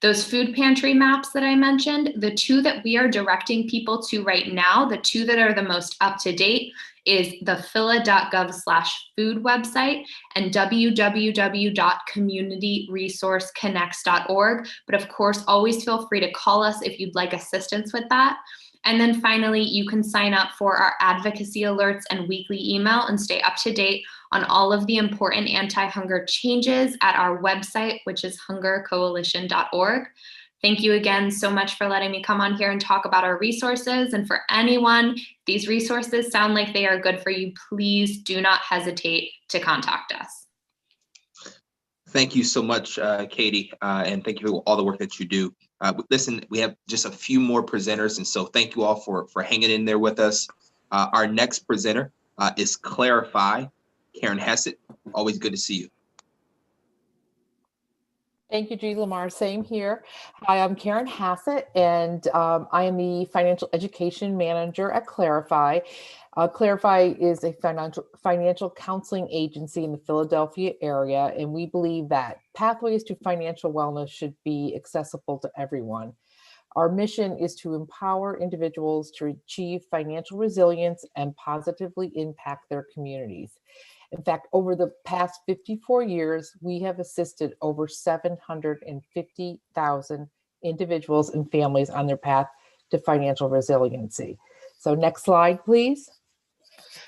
Those food pantry maps that I mentioned, the 2 that we are directing people to right now, the 2 that are the most up to date is the phila.gov/food website and www.communityresourceconnects.org. But of course, always feel free to call us if you'd like assistance with that. And then finally, you can sign up for our advocacy alerts and weekly email and stay up to date on all of the important anti-hunger changes at our website, which is hungercoalition.org. Thank you again so much for letting me come on here and talk about our resources. And for anyone, if these resources sound like they are good for you, please do not hesitate to contact us. Thank you so much, Katie, and thank you for all the work that you do. Listen, we have just a few more presenters, and so thank you all for hanging in there with us. Our next presenter is Clarify, Karen Hassett. Always good to see you. Thank you, G. Lamar. Same here. Hi, I'm Karen Hassett, and I am the Financial Education Manager at Clarify. Clarify is a financial counseling agency in the Philadelphia area, and we believe that pathways to financial wellness should be accessible to everyone. Our mission is to empower individuals to achieve financial resilience and positively impact their communities. In fact, over the past 54 years, we have assisted over 750,000 individuals and families on their path to financial resiliency. So next slide, please.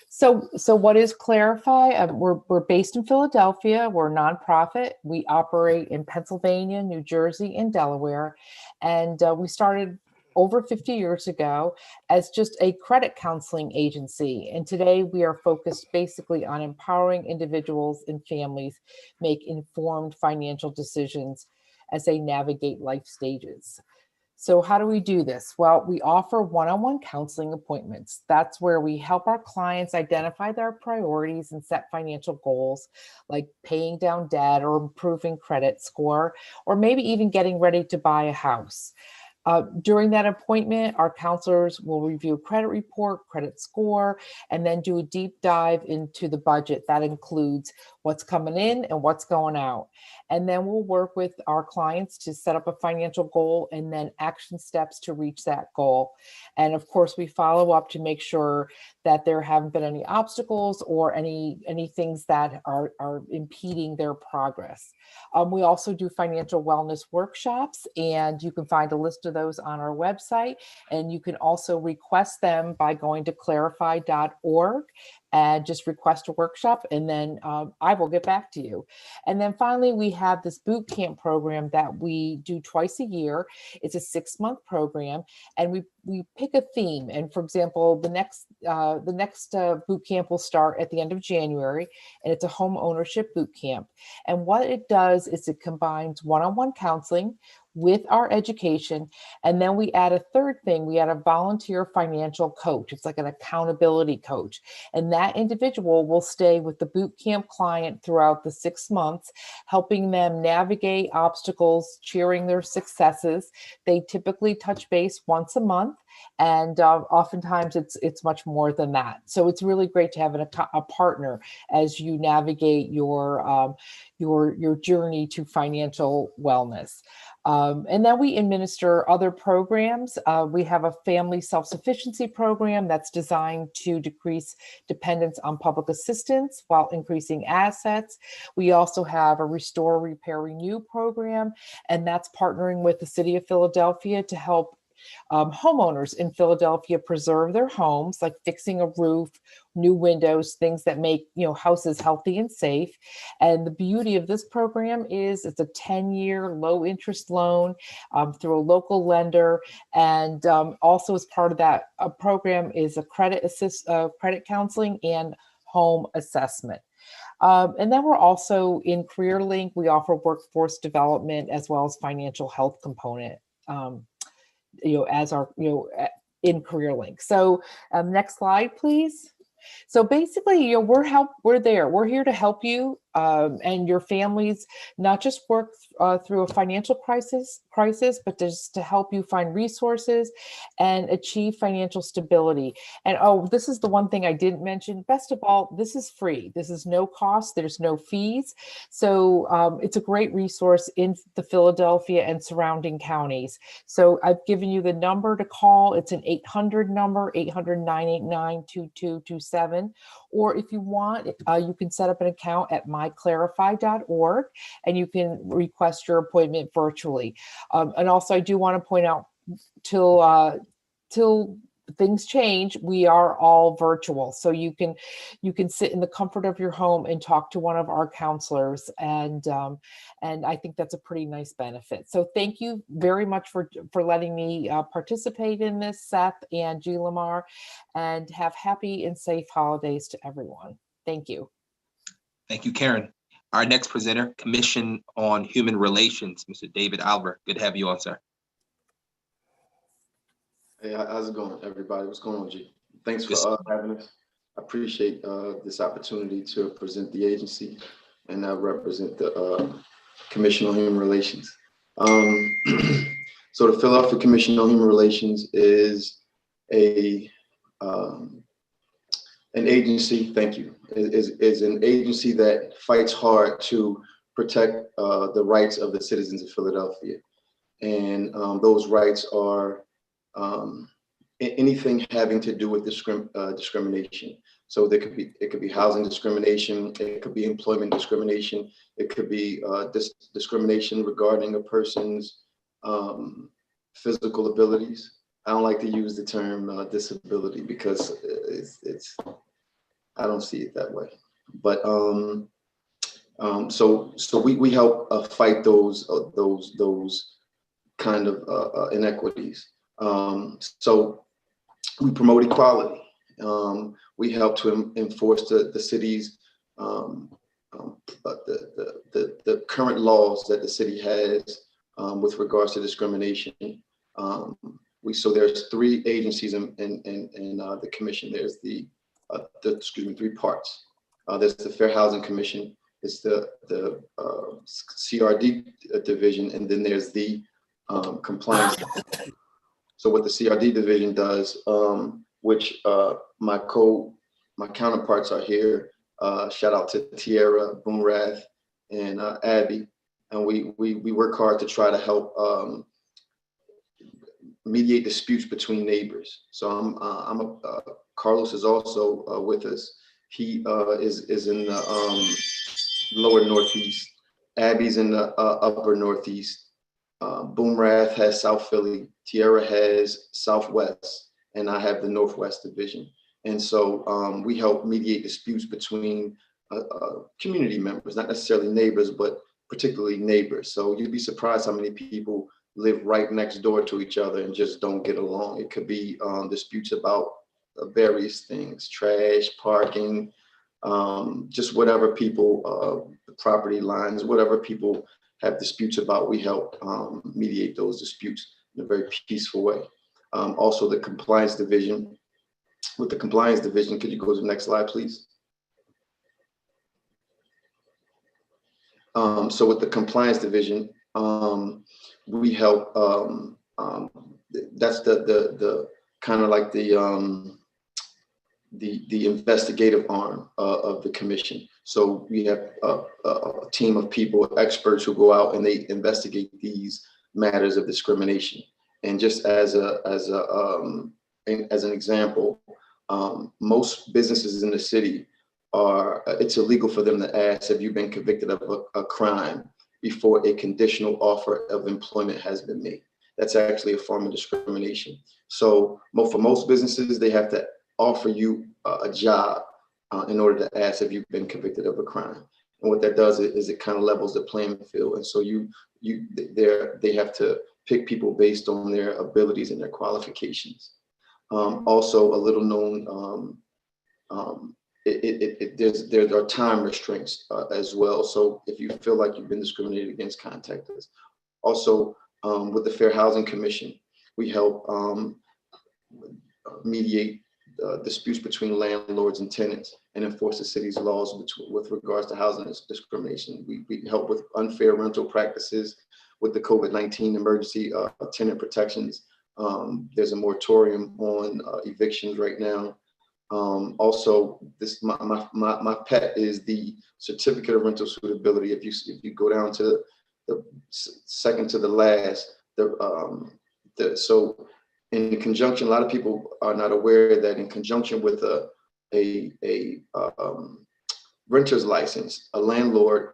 So what is Clarify? We're based in Philadelphia. We're a nonprofit. We operate in Pennsylvania, New Jersey, and Delaware. And we started over 50 years ago as just a credit counseling agency. And today we are focused basically on empowering individuals and families make informed financial decisions as they navigate life stages. So how do we do this? Well, we offer one-on-one counseling appointments. That's where we help our clients identify their priorities and set financial goals, like paying down debt or improving credit score, or maybe even getting ready to buy a house. During that appointment, our counselors will review credit report, credit score, and then do a deep dive into the budget. That includes what's coming in and what's going out. And then we'll work with our clients to set up a financial goal and then action steps to reach that goal. And of course, we follow up to make sure that there haven't been any obstacles or any things that are impeding their progress. We also do financial wellness workshops, and you can find a list of those on our website. And you can also request them by going to clarify.org and just request a workshop, and then I will get back to you. And then finally, we have this boot camp program that we do twice a year. It's a 6-month program, and we pick a theme. And for example, the next boot camp will start at the end of January, and it's a home ownership boot camp. And what it does is it combines one-on-one counseling with our education. And then we add a third thing. We add a volunteer financial coach. It's like an accountability coach. And that individual will stay with the boot camp client throughout the 6 months, helping them navigate obstacles, cheering their successes. They typically touch base once a month. And oftentimes it's much more than that. So it's really great to have a partner as you navigate your journey to financial wellness. And then we administer other programs. We have a family self-sufficiency program that's designed to decrease dependence on public assistance while increasing assets. We also have a Restore, Repair, Renew program, and that's partnering with the City of Philadelphia to help homeowners in Philadelphia preserve their homes, like fixing a roof, new windows, things that make houses healthy and safe. And the beauty of this program is it's a 10-year low interest loan through a local lender. And also as part of that program is a credit counseling and home assessment. And then we're also in CareerLink. We offer workforce development as well as financial health component. As our, in CareerLink. So next slide, please. So basically, we're there. We're here to help you and your families not just work through a financial crisis, but just to help you find resources and achieve financial stability. And this is the one thing I didn't mention. Best of all, this is free. This is no cost. There's no fees. So it's a great resource in the Philadelphia and surrounding counties. So I've given you the number to call. It's an 800 number, 800-989-2227. Or if you want, you can set up an account at myclarify.org and you can request your appointment virtually. And also I do want to point out till things change, we are all virtual. So you can sit in the comfort of your home and talk to one of our counselors. And I think that's a pretty nice benefit. So thank you very much for letting me participate in this, Seth and G. Lamar, and have happy and safe holidays to everyone. Thank you. Thank you, Karen. Our next presenter, Commission on Human Relations, Mr. David Albert. Good to have you on, sir. Hey, how's it going, everybody? What's going on, G? Thanks for having us. I appreciate this opportunity to present the agency and represent the Commission on Human Relations. So the Philadelphia Commission on Human Relations is an agency, thank you, is an agency that fights hard to protect the rights of the citizens of Philadelphia. And those rights are anything having to do with discrimination. So it could be housing discrimination, it could be employment discrimination, it could be discrimination regarding a person's physical abilities. I don't like to use the term disability because I don't see it that way. But so we help fight those kind of inequities. So we promote equality. We help to enforce the city's the current laws that the city has with regards to discrimination. So there's 3 agencies in the commission. There's three parts. There's the Fair Housing Commission. It's the CRD division, and then there's the compliance. So what the CRD division does, which my counterparts are here. Shout out to Tierra, Boomrath, and Abby, and we work hard to try to help mediate disputes between neighbors. So Carlos is also with us. He is in the lower northeast. Abby's in the upper northeast. Boomrath has South Philly. Tierra has Southwest, and I have the Northwest division. And so we help mediate disputes between community members, not necessarily neighbors, but particularly neighbors. So you'd be surprised how many people live right next door to each other and just don't get along. It could be disputes about various things, trash, parking, just whatever people, property lines, whatever people have disputes about, we help mediate those disputes in a very peaceful way. Also the compliance division. With the compliance division, could you go to the next slide, please? So with the compliance division, we help, that's the kind of like the investigative arm of the commission. So we have a team of people, experts who go out and they investigate these matters of discrimination. And just as an example, most businesses in the city it's illegal for them to ask, have you been convicted of a crime before a conditional offer of employment has been made. That's actually a form of discrimination. So for most businesses, they have to offer you a job in order to ask if you've been convicted of a crime. And what that does is it kind of levels the playing field. And so they have to pick people based on their abilities and their qualifications. Also, a little known, there are time restraints as well. So if you feel like you've been discriminated against, contact us. Also, with the Fair Housing Commission, we help mediate disputes between landlords and tenants and enforce the city's laws with regards to housing discrimination. We help with unfair rental practices with the COVID-19 emergency tenant protections. There's a moratorium on evictions right now. Also, my pet is the certificate of rental suitability. If you go down to the second to the last, so in conjunction, a lot of people are not aware that in conjunction with a renter's license, a landlord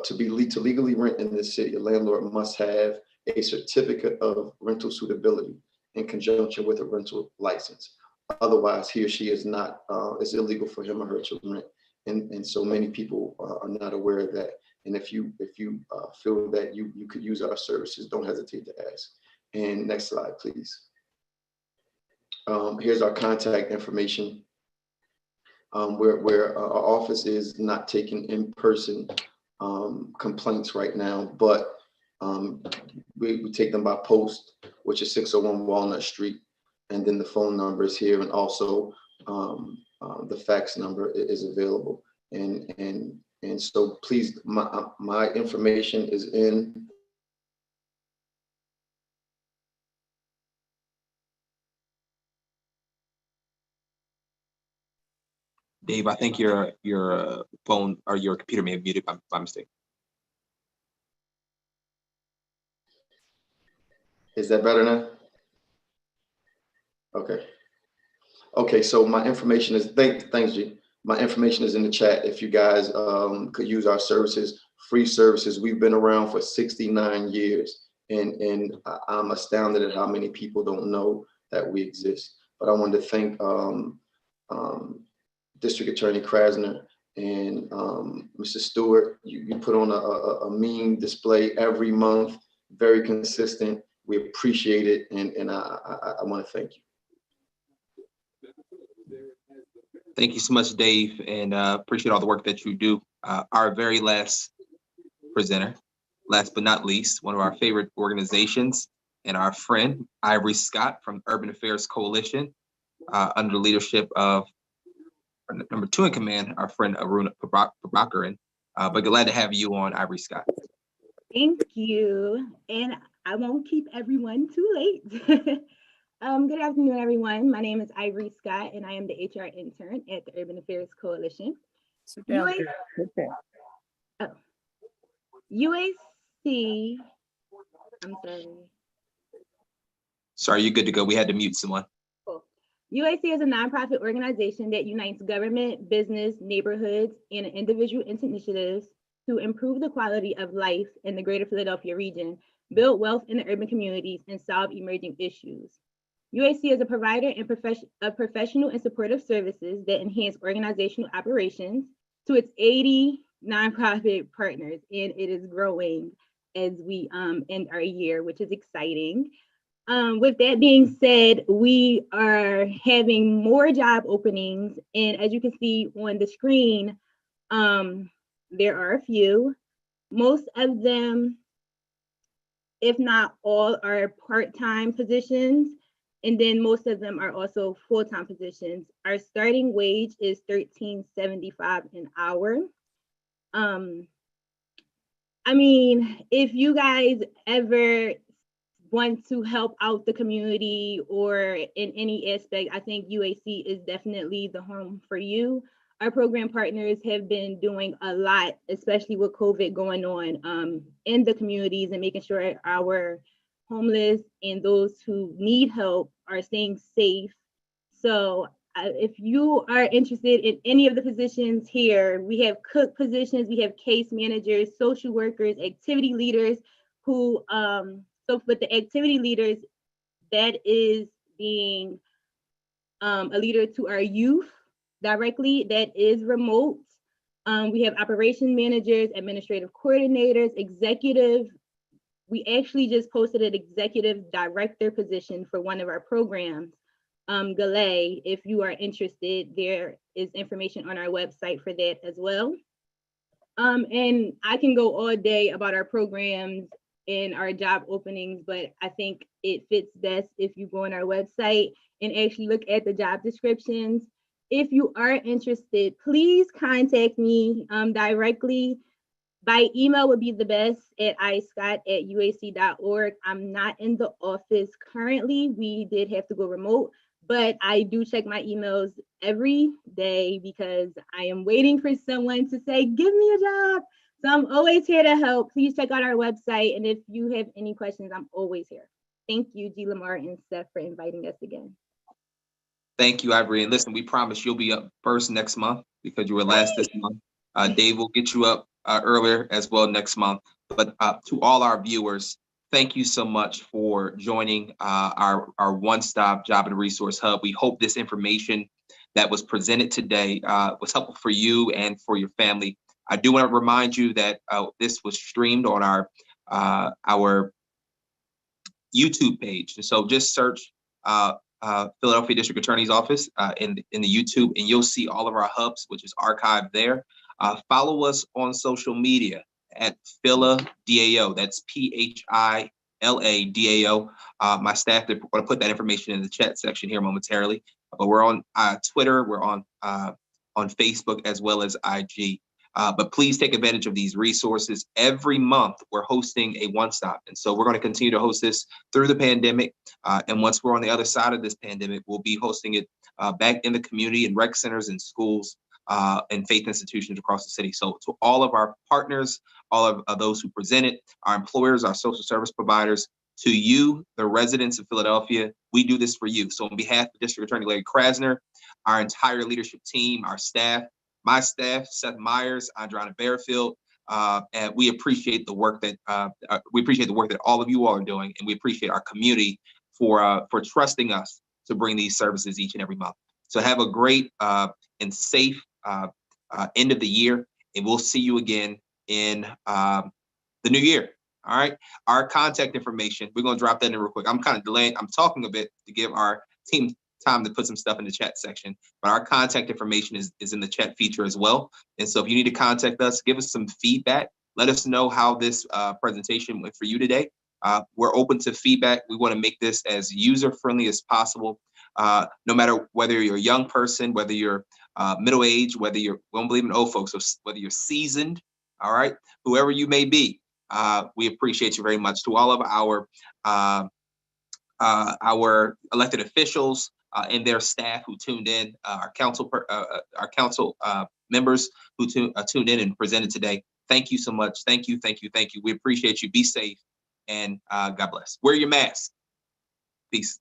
to legally rent in this city, a landlord must have a certificate of rental suitability in conjunction with a rental license. Otherwise, he or she is not, it's illegal for him or her to rent. And so many people are not aware of that. And if you feel that you could use our services, don't hesitate to ask. And next slide, please. Here's our contact information. Where our office is not taking in-person complaints right now, but we take them by post, which is 601 Walnut Street. And then the phone number is here, and also the fax number is available. And so please, my information is in. Dave, I think your phone or your computer may have muted by mistake. Is that better now? Okay. Okay, so my information is, thanks, G. My information is in the chat if you guys could use our services, free services. We've been around for 69 years, and I'm astounded at how many people don't know that we exist. But I wanted to thank District Attorney Krasner and Mr. Stewart. You put on a mean display every month, very consistent. We appreciate it, and I want to thank you. Thank you so much, Dave, and appreciate all the work that you do. Our very last presenter, last but not least, one of our favorite organizations, and our friend, Ivory Scott from Urban Affairs Coalition, under the leadership of number 2 in command, our friend Aruna Prabhakaran. But glad to have you on, Ivory Scott. Thank you, and I won't keep everyone too late. Good afternoon, everyone. My name is Ivory Scott, and I am the HR intern at the Urban Affairs Coalition. UAC, I'm sorry. Sorry, you're good to go. We had to mute someone. Cool. UAC is a nonprofit organization that unites government, business, neighborhoods, and individual initiatives to improve the quality of life in the greater Philadelphia region, build wealth in the urban communities, and solve emerging issues. UAC is a provider of professional and supportive services that enhance organizational operations to its 80 nonprofit partners, and it is growing as we end our year, which is exciting. With that being said, we are having more job openings, and as you can see on the screen, there are a few. Most of them, if not all, are part-time positions. And then most of them are also full-time positions. Our starting wage is $13.75 an hour. I mean, if you guys ever want to help out the community or in any aspect, I think UAC is definitely the home for you. Our program partners have been doing a lot, especially with COVID going on in the communities, and making sure our homeless and those who need help are staying safe. So if you are interested in any of the positions here, we have cook positions, we have case managers, social workers, activity leaders who, so with the activity leaders, that is being a leader to our youth directly, that is remote. We have operation managers, administrative coordinators, executive. We actually just posted an executive director position for one of our programs, Galay. If you are interested, there is information on our website for that as well. And I can go all day about our programs and our job openings, but I think it fits best if you go on our website and actually look at the job descriptions. If you are interested, please contact me directly. By email would be the best at iscott@uac.org. I'm not in the office currently. We did have to go remote, but I do check my emails every day because I am waiting for someone to say, give me a job. So I'm always here to help. Please check out our website. And if you have any questions, I'm always here. Thank you, G. Lamar and Steph, for inviting us again. Thank you, Ivory. And listen, we promise you'll be up first next month because you were last this month. Dave will get you up earlier as well next month. But to all our viewers, thank you so much for joining our one-stop job and resource hub. We hope this information that was presented today was helpful for you and for your family. I do want to remind you that this was streamed on our YouTube page. And so just search Philadelphia District Attorney's Office in the YouTube, and you'll see all of our hubs, which is archived there. Follow us on social media at PhilaDAO. That's PHILADAO. My staff are going to put that information in the chat section here momentarily. But we're on Twitter, we're on Facebook as well as IG. But please take advantage of these resources. Every month, we're hosting a one-stop. And so we're going to continue to host this through the pandemic. And once we're on the other side of this pandemic, we'll be hosting it back in the community and rec centers and schools and faith institutions across the city. So to all of our partners, all of those who presented, our employers, our social service providers, To you, the residents of Philadelphia, we do this for you. So on behalf of District Attorney Larry Krasner, our entire leadership team, our staff, my staff, Seth Myers, Andronna Bearfield, and we appreciate the work that all of you all are doing, and we appreciate our community for trusting us to bring these services each and every month. So have a great and safe end of the year, and we'll see you again in the new year. All right. Our contact information, we're going to drop that in real quick. I'm kind of delaying. I'm talking a bit to give our team time to put some stuff in the chat section, but our contact information is in the chat feature as well. And so if you need to contact us, give us some feedback. Let us know how this presentation went for you today. We're open to feedback. We want to make this as user-friendly as possible. No matter whether you're a young person, whether you're middle-aged, whether we don't believe in old folks, so whether you're seasoned, all right, whoever you may be, we appreciate you very much. To all of our elected officials and their staff who tuned in, our council members who tuned in and presented today. Thank you so much. Thank you, thank you, thank you. We appreciate you. Be safe and God bless. Wear your mask. Peace.